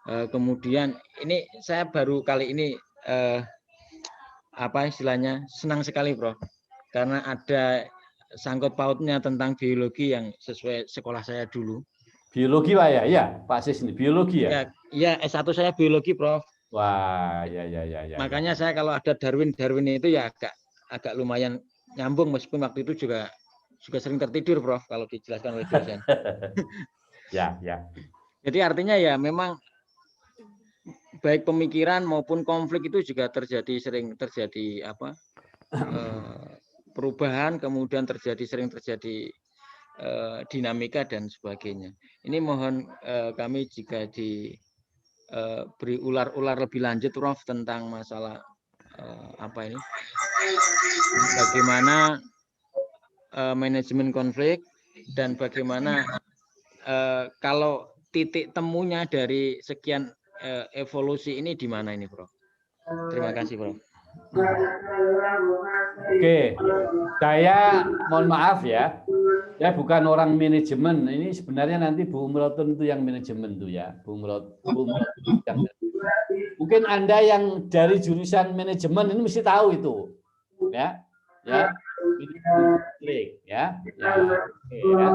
Kemudian ini saya baru kali ini apa istilahnya senang sekali, Prof, karena ada sangkut pautnya tentang biologi yang sesuai sekolah saya dulu. Biologi, Pak, ya? Ya, Pak Sis ini biologi, ya? Ya, S1 saya biologi, Prof. Wah, ya. Makanya saya kalau ada Darwin itu ya agak lumayan nyambung, meskipun waktu itu juga sering tertidur, Prof, kalau dijelaskan oleh dosen. Ya. Jadi artinya ya memang baik pemikiran maupun konflik itu juga sering terjadi apa perubahan, kemudian sering terjadi dinamika dan sebagainya. Ini mohon kami jika beri ular lebih lanjut, Prof, tentang masalah apa ini, bagaimana manajemen konflik dan bagaimana kalau titik temunya dari sekian evolusi ini di mana ini, Prof? Terima kasih, Prof. Oke, saya mohon maaf ya, saya bukan orang manajemen. Ini sebenarnya nanti Bu Umrotun itu yang manajemen tuh ya, Bu Umrotun yang. Mungkin Anda yang dari jurusan manajemen ini mesti tahu itu, ya. Konflik, ya. Oke, ya.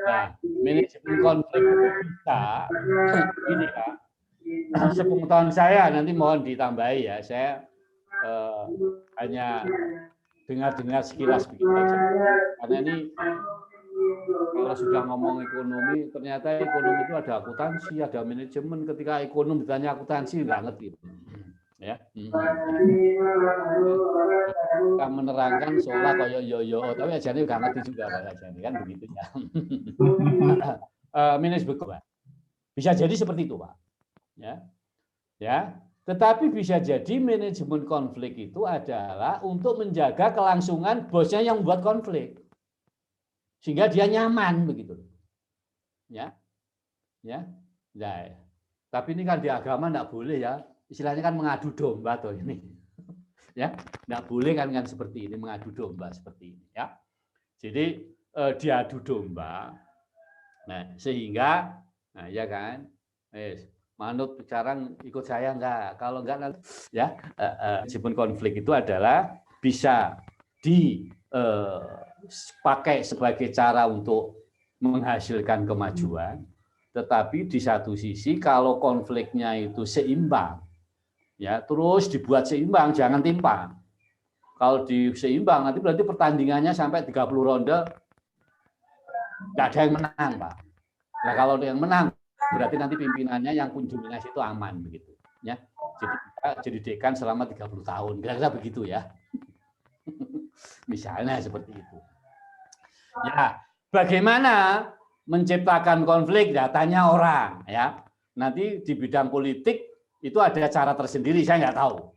Nah, manajemen konflik itu bisa ini ya. Sepengetahuan saya, nanti mohon ditambahi ya. Saya hanya dengar sekilas begitu aja. Karena ini kalau sudah ngomong ekonomi, ternyata ekonomi itu ada akuntansi, ada manajemen. Ketika ekonomi ditanya akuntansi nggak ngerti. Ya. akan menerangkan seolah kayak yo tapi ajane gak ngerti juga Pak ajane kan begitu ya. Manajemen Pak. Bisa jadi seperti itu Pak. Ya. Ya. Tetapi bisa jadi manajemen konflik itu adalah untuk menjaga kelangsungan bosnya yang membuat konflik. Sehingga dia nyaman begitu. Ya. Ya. Ya. Tapi ini kan di agama enggak boleh ya. Istilahnya kan mengadu domba tuh ini. Ya, enggak boleh kan seperti ini mengadu domba seperti ini ya. Jadi diadu domba. Nah, sehingga nah ya kan. Manut sekarang ikut saya enggak? Kalau enggak nanti ya manajemen konflik itu adalah bisa dipakai sebagai cara untuk menghasilkan kemajuan, tetapi di satu sisi kalau konfliknya itu seimbang, ya terus dibuat seimbang, jangan timpang. Kalau diseimbang nanti berarti pertandingannya sampai 30 ronde nggak ada yang menang, Pak. Nah kalau ada yang menang berarti nanti pimpinannya yang kunjunginya itu aman begitu, ya. Jadi dekan selama 30 tahun, kira-kira begitu ya. Misalnya seperti itu. Ya, bagaimana menciptakan konflik? Ya, tanya orang, ya. Nanti di bidang politik itu ada cara tersendiri, saya nggak tahu.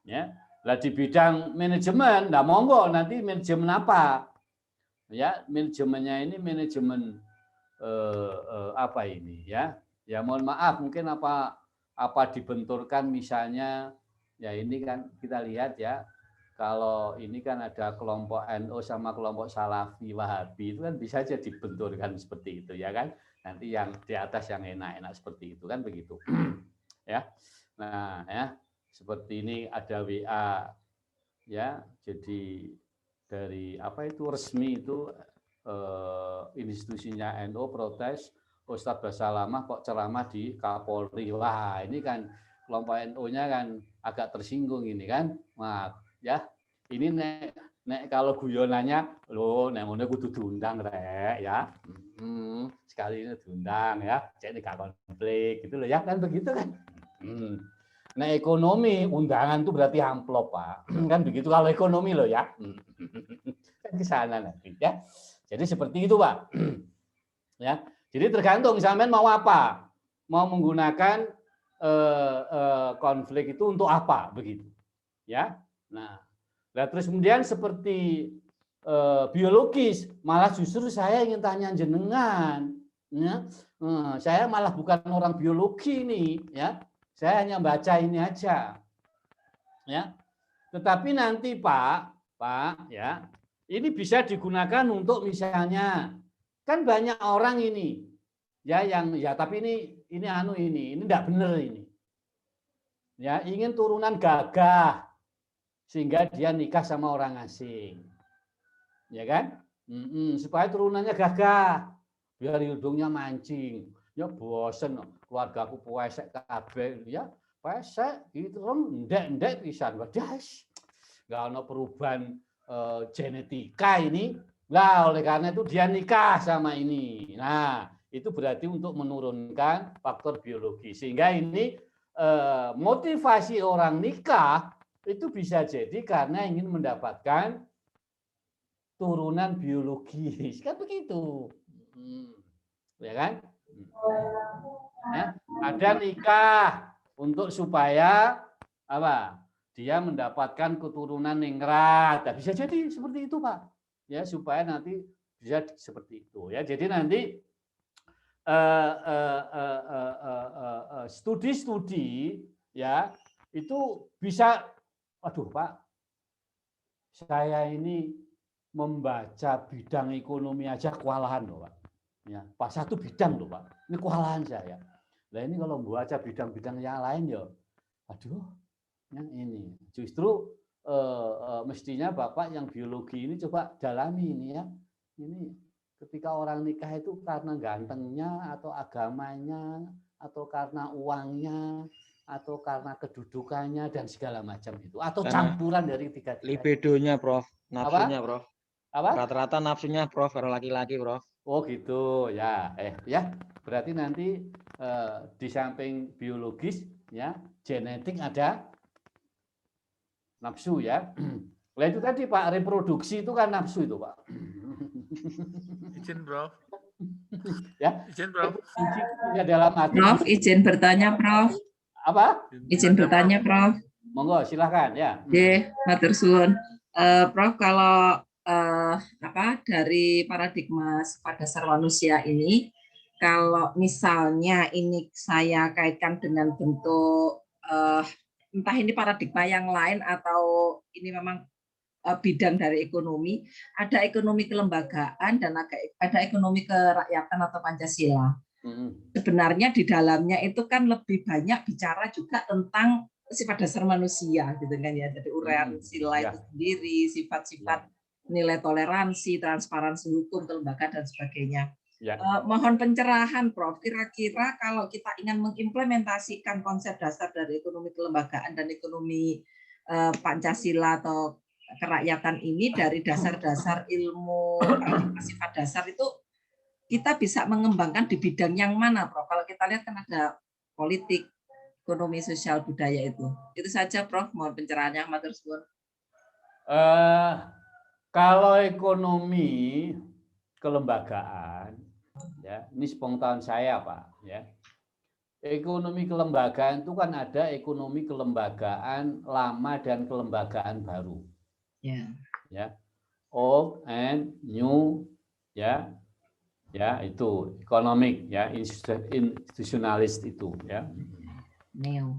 Ya, lah di bidang manajemen, nah monggo nanti manajemen apa? Ya, manajemennya ini manajemen apa ini ya? Ya mohon maaf, mungkin apa dibenturkan misalnya, ya ini kan kita lihat ya. Kalau ini kan ada kelompok NU sama kelompok Salafi Wahabi itu kan bisa aja dibenturkan seperti itu ya kan. Nanti yang di atas yang enak-enak seperti itu kan begitu. Ya. Nah, ya seperti ini ada WA ya. Jadi dari apa itu resmi itu institusinya NU protes Ustadz Basalamah kok ceramah di Kapolri. Wah, ini kan kelompok NU-nya kan agak tersinggung ini kan. Wah, ya. Ini nek kalau guyonannya lho nek ngono kudu diundang rek ya. Sekali ini diundang ya. Jadi gak konflik gitu loh ya kan begitu kan. Nah ekonomi undangan itu berarti amplop Pak. Kan begitu kalau ekonomi loh ya. Kan ke sana nanti ya. Jadi seperti itu Pak. Ya. Jadi tergantung sampean mau apa. Mau menggunakan konflik itu untuk apa begitu. Ya. Nah, terus kemudian seperti biologis, malah justru saya ingin tanya jenengan, ya. Saya malah bukan orang biologi nih, ya. Saya hanya baca ini aja, ya. Tetapi nanti Pak, ya, ini bisa digunakan untuk misalnya, kan banyak orang ini, ya yang ya tapi ini enggak benar ini, ya ingin turunan gagah. Sehingga dia nikah sama orang asing, ya kan? Supaya turunannya gagah, biar hidungnya mancing. Ya bosen, keluargaku pesek kabeh, ya pesek itu ndek pisan, wadas. Nggak ada perubahan genetika ini. Lah oleh karena itu dia nikah sama ini. Nah itu berarti untuk menurunkan faktor biologi, sehingga ini motivasi orang nikah itu bisa jadi karena ingin mendapatkan turunan biologis, kan begitu, ya kan? Ya, ada nikah untuk supaya apa? Dia mendapatkan keturunan ningrat, nah, bisa jadi seperti itu Pak, ya supaya nanti bisa seperti itu, ya. Jadi nanti studi-studi ya itu bisa. Aduh Pak, saya ini membaca bidang ekonomi aja kewalahan loh Pak. Ya, Pak satu bidang loh Pak, ini kewalahan saya. Nah ini kalau membaca bidang-bidang yang lain ya, aduh, yang ini justru mestinya Bapak yang biologi ini coba dalami ini ya. Ini ketika orang nikah itu karena gantengnya atau agamanya atau karena uangnya atau karena kedudukannya dan segala macam itu, atau campuran dari tiga. Libidonya Prof, nafsunya Prof. Apa? Rata-rata nafsunya Prof, kalau laki-laki Prof. Oh gitu ya, ya berarti nanti di samping biologis ya genetik ada nafsu ya. Nah itu tadi Pak, reproduksi itu kan nafsu itu Pak. Izin, Prof. Ya. Izin, Prof. Ya, dalam arti Prof, izin bertanya, Prof. apa? Izin bertanya, Prof. Monggo, silakan ya. Oke, matur suwun. Prof, kalau dari paradigma sifat dasar manusia ini, kalau misalnya ini saya kaitkan dengan bentuk entah ini paradigma yang lain atau ini memang bidang dari ekonomi, ada ekonomi kelembagaan dan ada ekonomi kerakyatan atau Pancasila. Sebenarnya di dalamnya itu kan lebih banyak bicara juga tentang sifat dasar manusia gitu kan ya, dari uraian sila itu sendiri, sifat-sifat nilai toleransi, transparansi hukum, kelembagaan dan sebagainya. Mohon pencerahan Prof, kira-kira kalau kita ingin mengimplementasikan konsep dasar dari ekonomi kelembagaan dan ekonomi Pancasila atau kerakyatan ini dari dasar-dasar ilmu sifat dasar itu kita bisa mengembangkan di bidang yang mana, Prof? Kalau kita lihat kan ada politik, ekonomi, sosial, budaya itu. Itu saja, Prof. Mohon pencerahannya, matur suwun. Kalau ekonomi kelembagaan, ya ini sepengetahuan saya, Pak. Ya, ekonomi kelembagaan itu kan ada ekonomi kelembagaan lama dan kelembagaan baru. Ya, old and new, ya itu economic, ya institusionalis itu, ya.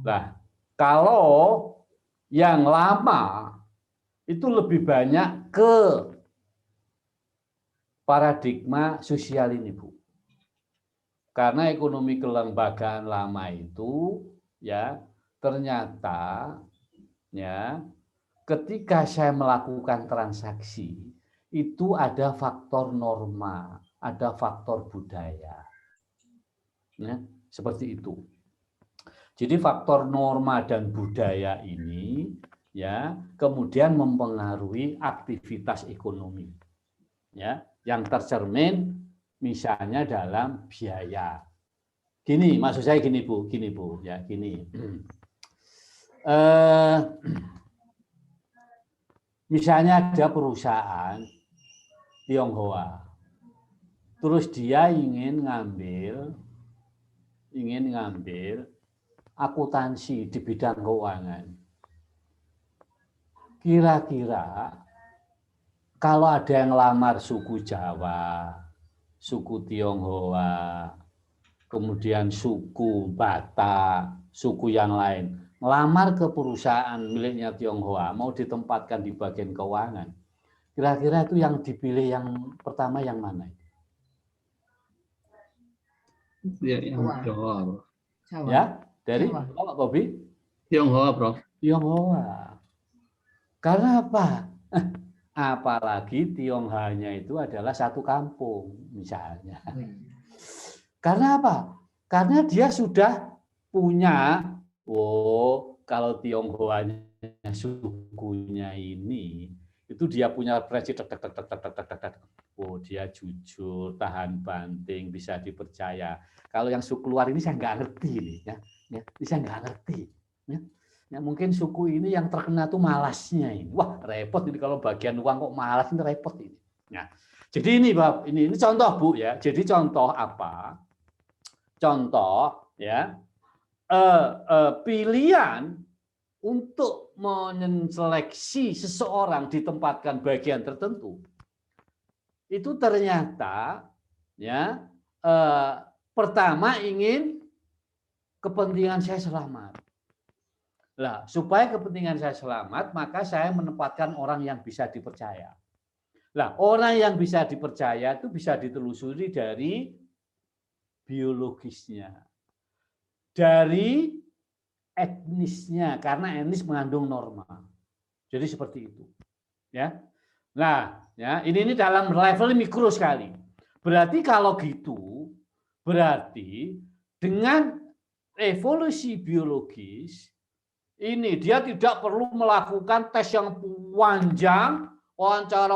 Nah, kalau yang lama itu lebih banyak ke paradigma sosial ini, Bu. Karena ekonomi kelembagaan lama itu, ya ternyata, ya ketika saya melakukan transaksi, itu ada faktor norma, ada faktor budaya. Ya, seperti itu. Jadi faktor norma dan budaya ini ya kemudian mempengaruhi aktivitas ekonomi. Ya, yang tercermin misalnya dalam biaya. Gini, maksud saya gini Bu, ya gini. Misalnya ada perusahaan Tionghoa, terus dia ingin ngambil akuntansi di bidang keuangan. Kira-kira kalau ada yang lamar suku Jawa, suku Tionghoa, kemudian suku Batak, suku yang lain, melamar ke perusahaan miliknya Tionghoa, mau ditempatkan di bagian keuangan. Kira-kira itu yang dipilih yang pertama yang mana? Ya, yang Tionghoa, Prof. Ya, dari Pak Bobi? Tionghoa, Prof. Tionghoa. Karena apa? Apalagi Tionghoanya itu adalah satu kampung, misalnya. Karena apa? Karena dia sudah punya, kalau Tionghoanya sukunya ini, itu dia punya presiden, dia jujur, tahan banting, bisa dipercaya. Kalau yang suku luar ini saya nggak ngerti nih, ya, ini saya nggak ngerti. Ya, mungkin suku ini yang terkena tuh malasnya ini. Wah repot ini kalau bagian uang kok malas, ini repot ini. Nah, jadi ini Bab, ini contoh Bu ya. Jadi contoh apa? Contoh ya pilihan untuk menseleksi seseorang ditempatkan bagian tertentu itu ternyata ya pertama ingin kepentingan saya selamat. Nah, supaya kepentingan saya selamat, maka saya menempatkan orang yang bisa dipercaya. Nah, orang yang bisa dipercaya itu bisa ditelusuri dari biologisnya, dari etnisnya, karena etnis mengandung norma. Jadi seperti itu. Ya. Nah, ya, ini dalam level mikro sekali. Berarti kalau gitu, berarti dengan evolusi biologis ini dia tidak perlu melakukan tes yang panjang, wawancara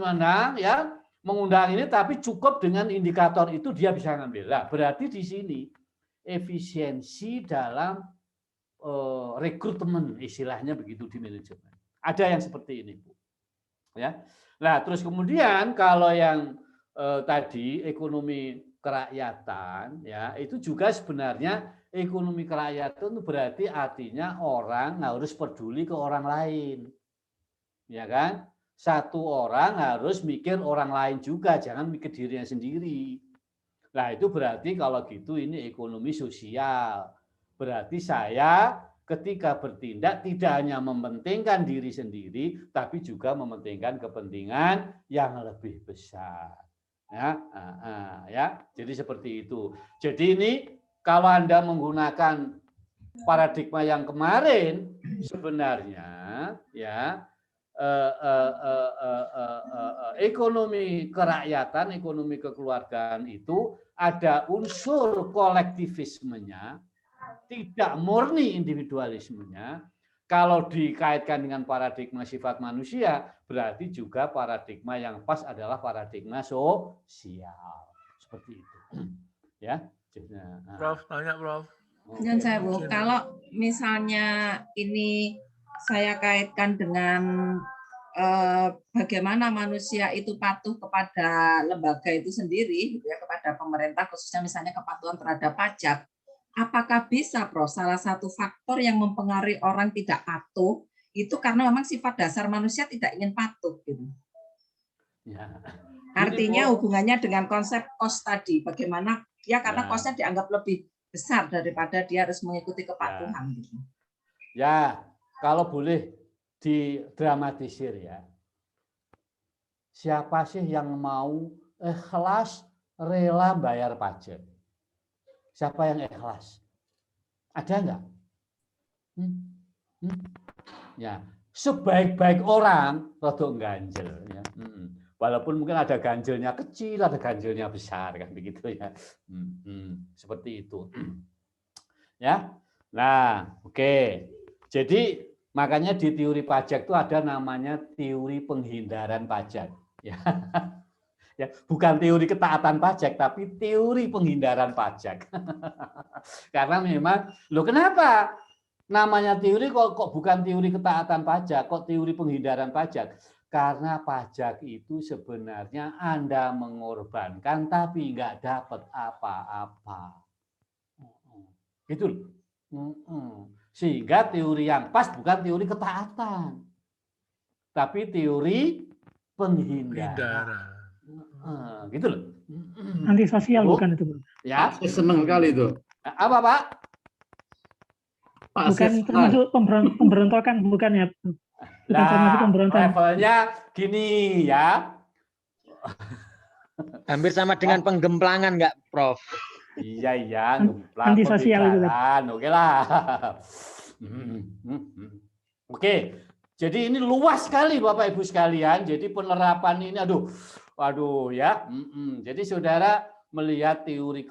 mana ya, mengundang ini, tapi cukup dengan indikator itu dia bisa ngambil. Nah, berarti di sini efisiensi dalam rekrutmen, istilahnya begitu di manajemen. Ada yang seperti ini, Bu. Ya. Nah, terus kemudian kalau yang tadi ekonomi kerakyatan, ya itu juga sebenarnya ekonomi kerakyatan itu berarti artinya orang harus peduli ke orang lain, ya kan? Satu orang harus mikir orang lain juga, jangan mikir dirinya sendiri. Nah, itu berarti kalau gitu ini ekonomi sosial. Berarti saya ketika bertindak tidak hanya mementingkan diri sendiri, tapi juga mementingkan kepentingan yang lebih besar. Ya, ya. Jadi seperti itu. Jadi ini kalau Anda menggunakan paradigma yang kemarin, sebenarnya ya ekonomi kerakyatan, ekonomi kekeluargaan itu ada unsur kolektivismenya, tidak murni individualismenya. Kalau dikaitkan dengan paradigma sifat manusia, berarti juga paradigma yang pas adalah paradigma sosial. Seperti itu. Ya. Prof, tanya Prof. Dan saya Bu, kalau misalnya ini saya kaitkan dengan bagaimana manusia itu patuh kepada lembaga itu sendiri, gitu ya, kepada pemerintah, khususnya misalnya kepatuhan terhadap pajak. Apakah bisa, Prof, salah satu faktor yang mempengaruhi orang tidak patuh itu karena memang sifat dasar manusia tidak ingin patuh, gitu. Ya. Artinya hubungannya dengan konsep kos tadi, bagaimana ya karena kosnya dianggap lebih besar daripada dia harus mengikuti kepatuhan. Ya, gitu. Ya, kalau boleh didramatisir ya. Siapa sih yang mau ikhlas rela bayar pajak? Siapa yang ikhlas? Ada enggak? Ya, sebaik-baik orang rodok ganjel ya. Walaupun mungkin ada ganjelnya kecil, ada ganjelnya besar kan begitu ya. Seperti itu. Ya. Nah, oke. Jadi makanya di teori pajak itu ada namanya teori penghindaran pajak. Ya. Ya, bukan teori ketaatan pajak, tapi teori penghindaran pajak. Karena memang, loh kenapa namanya teori kok bukan teori ketaatan pajak, kok teori penghindaran pajak? Karena pajak itu sebenarnya Anda mengorbankan tapi nggak dapat apa-apa. Gitu. Sehingga teori yang pas bukan teori ketaatan, tapi teori penghindaran. Gitu loh. Antisosial bukan itu, Bro. Ya, saya senang sekali itu. Apa, Pak? Bukan termasuk pemberontakan, bukan ya? Bukan termasuk pemberontakan. Levelnya gini ya. Hampir sama dengan penggemplangan nggak, Prof? Iya, antisosial itu. Oke lah. Oke. Jadi ini luas sekali Bapak Ibu sekalian. Jadi penerapan ini aduh ya. Jadi saudara melihat teori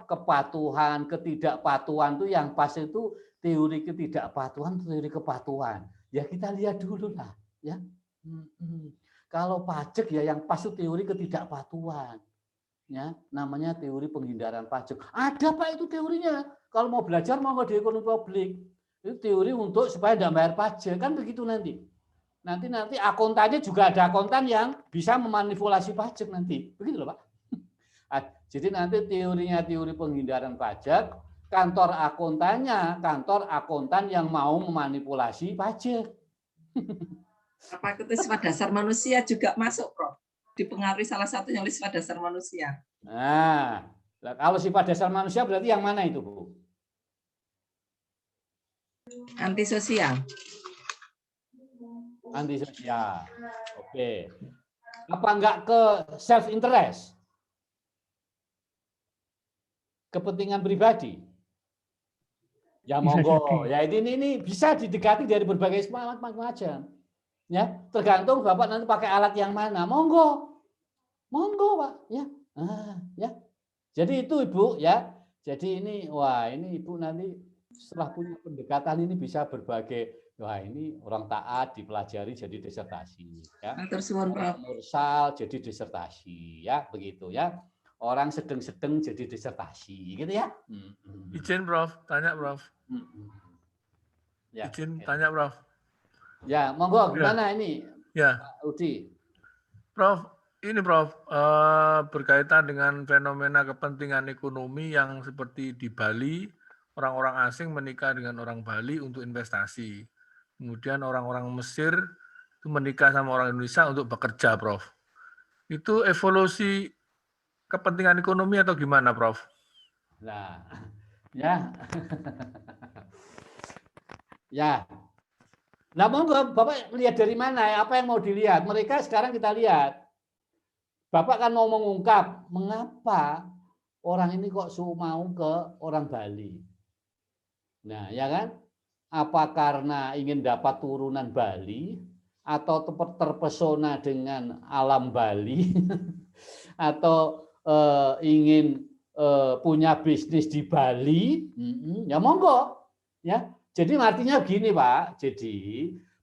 kepatuhan, ketidakpatuhan itu yang pas itu teori ketidakpatuhan, teori kepatuhan. Ya kita lihat dulu lah, ya. Kalau pajak ya yang pas itu teori ketidakpatuhan. Ya, namanya teori penghindaran pajak. Ada Pak itu teorinya. Kalau mau belajar mau di ekonomi publik. Itu teori untuk supaya tidak bayar pajak, kan begitu nanti. Nanti akuntannya juga ada akuntan yang bisa memanipulasi pajak nanti. Begitu loh Pak. Jadi nanti teorinya teori penghindaran pajak, kantor akuntan yang mau memanipulasi pajak. Apa itu sifat dasar manusia juga masuk, Prof? Dipengaruhi salah satunya oleh sifat dasar manusia. Nah, kalau sifat dasar manusia berarti yang mana itu, Bu? Antisosial. Antisosial. Oke. Apa enggak ke self interest? Kepentingan pribadi? Ya monggo. Ya ini bisa didekati dari berbagai macam. Ya, tergantung Bapak nanti pakai alat yang mana. Monggo. Monggo, Pak, ya. Ya. Jadi itu Ibu ya. Jadi ini Ibu nanti setelah punya pendekatan ini bisa berbagai, ini orang taat dipelajari jadi disertasi ya. Orang mursal jadi disertasi ya, begitu ya. Orang sedang-sedang jadi disertasi gitu ya. Izin Prof, tanya Prof. Ya. Izin tanya Prof. Ya, monggo gimana ini? Ya, Udi. Prof, ini Prof, berkaitan dengan fenomena kepentingan ekonomi yang seperti di Bali, orang-orang asing menikah dengan orang Bali untuk investasi. Kemudian orang-orang Mesir itu menikah sama orang Indonesia untuk bekerja, Prof. Itu evolusi kepentingan ekonomi atau gimana, Prof? Nah, ya. Ya. Nah, monggo Bapak lihat dari mana ya? Apa yang mau dilihat? Mereka sekarang kita lihat. Bapak kan mau mengungkap mengapa orang ini kok mau ke orang Bali. Nah, ya kan? Apa karena ingin dapat turunan Bali atau terpesona dengan alam Bali atau ingin punya bisnis di Bali? Ya monggo, ya. Jadi artinya begini Pak, jadi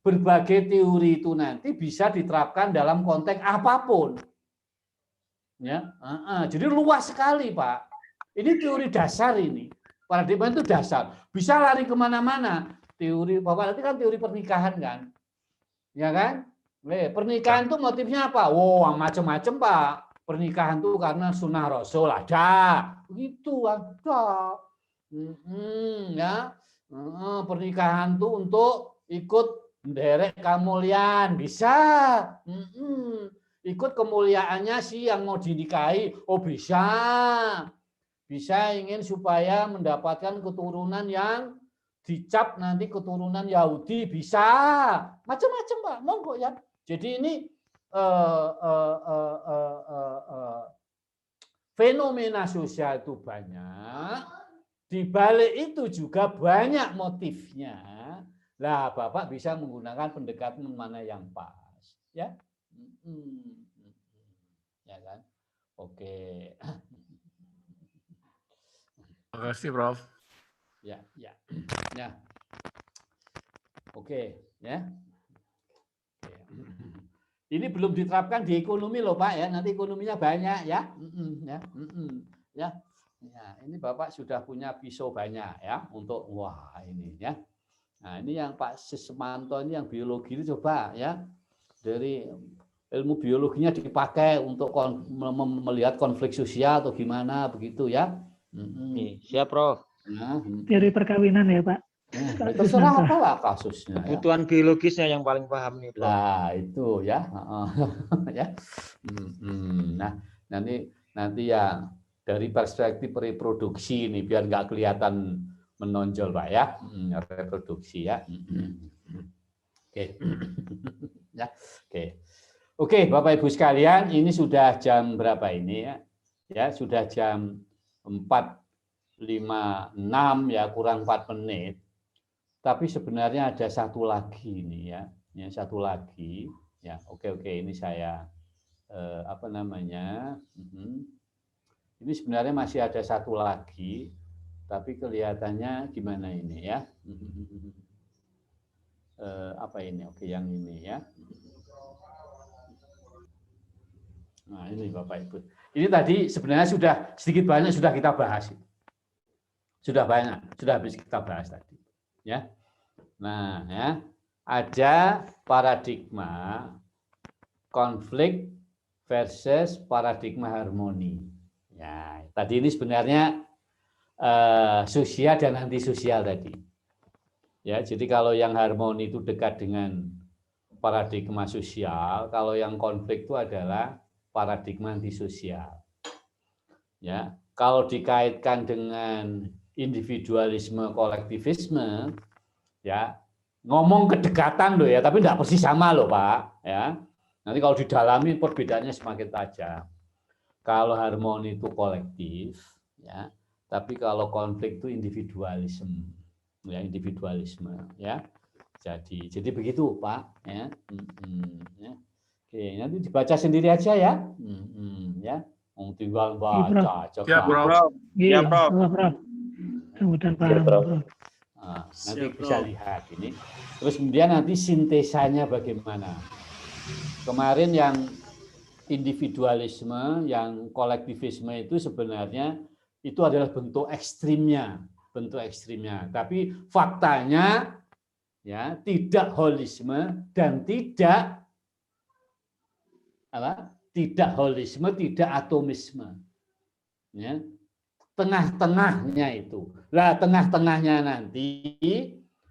berbagai teori itu nanti bisa diterapkan dalam konteks apapun. Ya, jadi luas sekali Pak. Ini teori dasar ini. Paradigma itu dasar. Bisa lari kemana-mana. Teori Bapak nanti kan teori pernikahan kan, ya kan? Pernikahan itu motifnya apa? Wow, macam-macam Pak. Pernikahan itu karena sunnah Rasul ada, begitu ada. Ya. Pernikahan tuh untuk ikut menderek kemuliaan bisa, ikut kemuliaannya sih yang mau dinikahi, oh bisa ingin supaya mendapatkan keturunan yang dicap nanti keturunan Yahudi bisa, macam-macam Pak, monggo ya. Jadi ini fenomena sosial itu banyak. Di balik itu juga banyak motifnya. Lah, Bapak bisa menggunakan pendekatan mana yang pas, ya? Ya kan? Oke. Terima kasih, Prof. Ya. Oke, ya. Ini belum diterapkan di ekonomi loh, Pak ya. Nanti ekonominya banyak ya. Ya, ini Bapak sudah punya pisau banyak ya untuk wah ini ya. Nah, ini yang Pak Sismanto ini yang biologi ini coba ya. Dari ilmu biologinya dipakai untuk melihat konflik sosial atau gimana begitu ya. Siap, Prof. Teori perkawinan ya, Pak. Terserah apalah kasusnya. Kebutuhan biologisnya yang paling paham nih, Prof. Nah, itu ya. Ya. Nah, nanti ya dari perspektif reproduksi ini biar nggak kelihatan menonjol Pak ya, reproduksi ya. Oke. Ya. Oke, Bapak Ibu sekalian, ini sudah jam berapa ini ya? Ya, sudah jam 4:56 ya, kurang 4 menit. Tapi sebenarnya ada satu lagi nih ya. Ya, satu lagi. Ya, oke, ini saya apa namanya? Ini sebenarnya masih ada satu lagi, tapi kelihatannya gimana ini ya? Apa ini? Oke, yang ini ya. Nah, ini Bapak Ibu. Ini tadi sebenarnya sudah sedikit banyak sudah kita bahas. Sudah banyak, sudah habis kita bahas tadi. Ya. Nah, ya, ada paradigma konflik versus paradigma harmoni. Ya, tadi ini sebenarnya sosial dan anti sosial tadi. Ya, jadi kalau yang harmoni itu dekat dengan paradigma sosial, kalau yang konflik itu adalah paradigma anti sosial. Ya, kalau dikaitkan dengan individualisme, kolektivisme, ya ngomong kedekatan loh ya, tapi tidak persis sama loh Pak. Ya, nanti kalau didalami perbedaannya semakin tajam. Kalau harmoni itu kolektif, ya, tapi kalau konflik itu individualisme, ya individualisme, ya. Jadi begitu Pak, ya. Ya. Oke, nanti dibaca sendiri aja ya, ya. Tinggal baca, Ya, Prof. Ya, Prof. Mudah paham, Prof. Nah, nanti bisa lihat ini. Terus kemudian nanti sintesanya bagaimana? Kemarin yang individualisme, yang kolektivisme itu sebenarnya itu adalah bentuk ekstrimnya. Tapi faktanya ya tidak holisme dan tidak tidak holisme, tidak atomisme. Ya. Tengah-tengahnya itu. Lah tengah-tengahnya nanti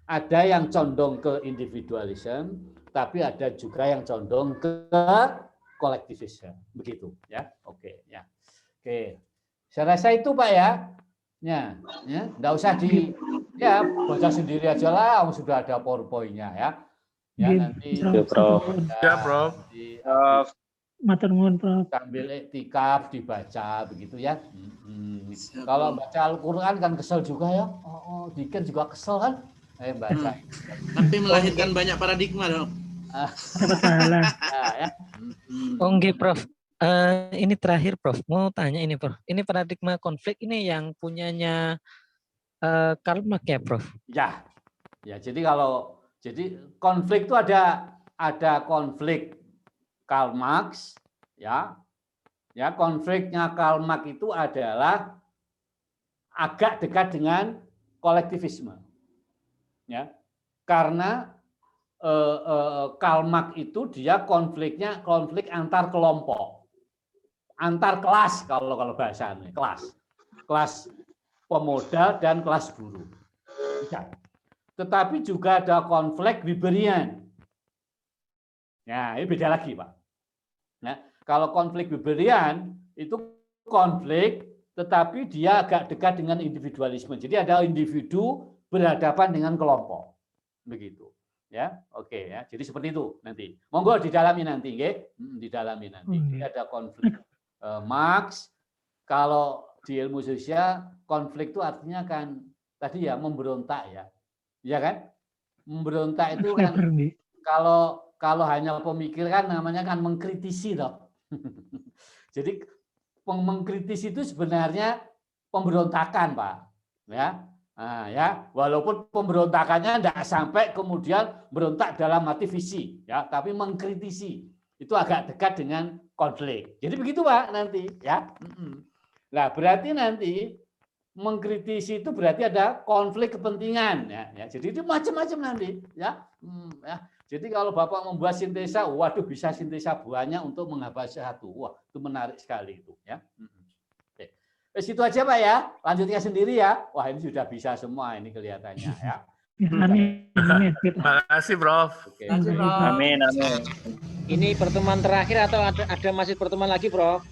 ada yang condong ke individualisme, tapi ada juga yang condong ke kolektivisme. Begitu ya. Oke, ya. Oke. Saya rasa itu Pak ya. Ya, enggak usah baca sendiri aja lah, sudah ada PowerPoint-nya ya. Ya nanti Prof. Ya, Prof. Matur nuwun, Prof. Sambil iktikaf dibaca begitu ya. Kalau baca Al-Qur'an kan kesel juga ya. Dikir juga kesel kan. Baca. Tapi melahirkan banyak paradigma dong. Dapat pahala. Ya. Oke, Prof. Ini terakhir, Prof. Mau tanya ini, Prof. Ini paradigma konflik ini yang punyanya Karl Marx ya, Prof? Ya. Ya, jadi konflik itu ada konflik Karl Marx, ya, konfliknya Karl Marx itu adalah agak dekat dengan kolektivisme, ya, karena Karl Marx itu dia konflik antar kelompok, antar kelas kalau bahasanya kelas pemodal dan kelas buruh, ya. Tetapi juga ada konflik Weberian. Ya, ini beda lagi, Pak. Nah, kalau konflik Weberian itu konflik, tetapi dia agak dekat dengan individualisme. Jadi ada individu berhadapan dengan kelompok, begitu. Ya, oke ya. Jadi seperti itu nanti. Monggo didalami nanti, nggih. Didalami nanti. Jadi ada konflik Marx. Kalau di ilmu sosial, konflik itu artinya kan tadi ya memberontak ya, iya kan? Memberontak itu kan kalau hanya pemikiran namanya kan mengkritisi toh. Jadi mengkritisi itu sebenarnya pemberontakan, Pak. Ya. Nah, ya, walaupun pemberontakannya tidak sampai kemudian berontak dalam mati visi, ya, tapi mengkritisi. Itu agak dekat dengan konflik. Jadi begitu, Pak, nanti, ya. Nah, berarti nanti mengkritisi itu berarti ada konflik kepentingan, ya. Jadi itu macam-macam nanti, ya. Jadi kalau Bapak membuat sintesa, waduh bisa sintesa banyak untuk menghapus satu. Wah, itu menarik sekali itu, ya. Oke. Itu aja Pak ya. Lanjutnya sendiri ya. Wah, ini sudah bisa semua ini kelihatannya ya. Amin. Terima kasih, Prof. Oke. Amin. Ini pertemuan terakhir atau ada masih pertemuan lagi, Prof?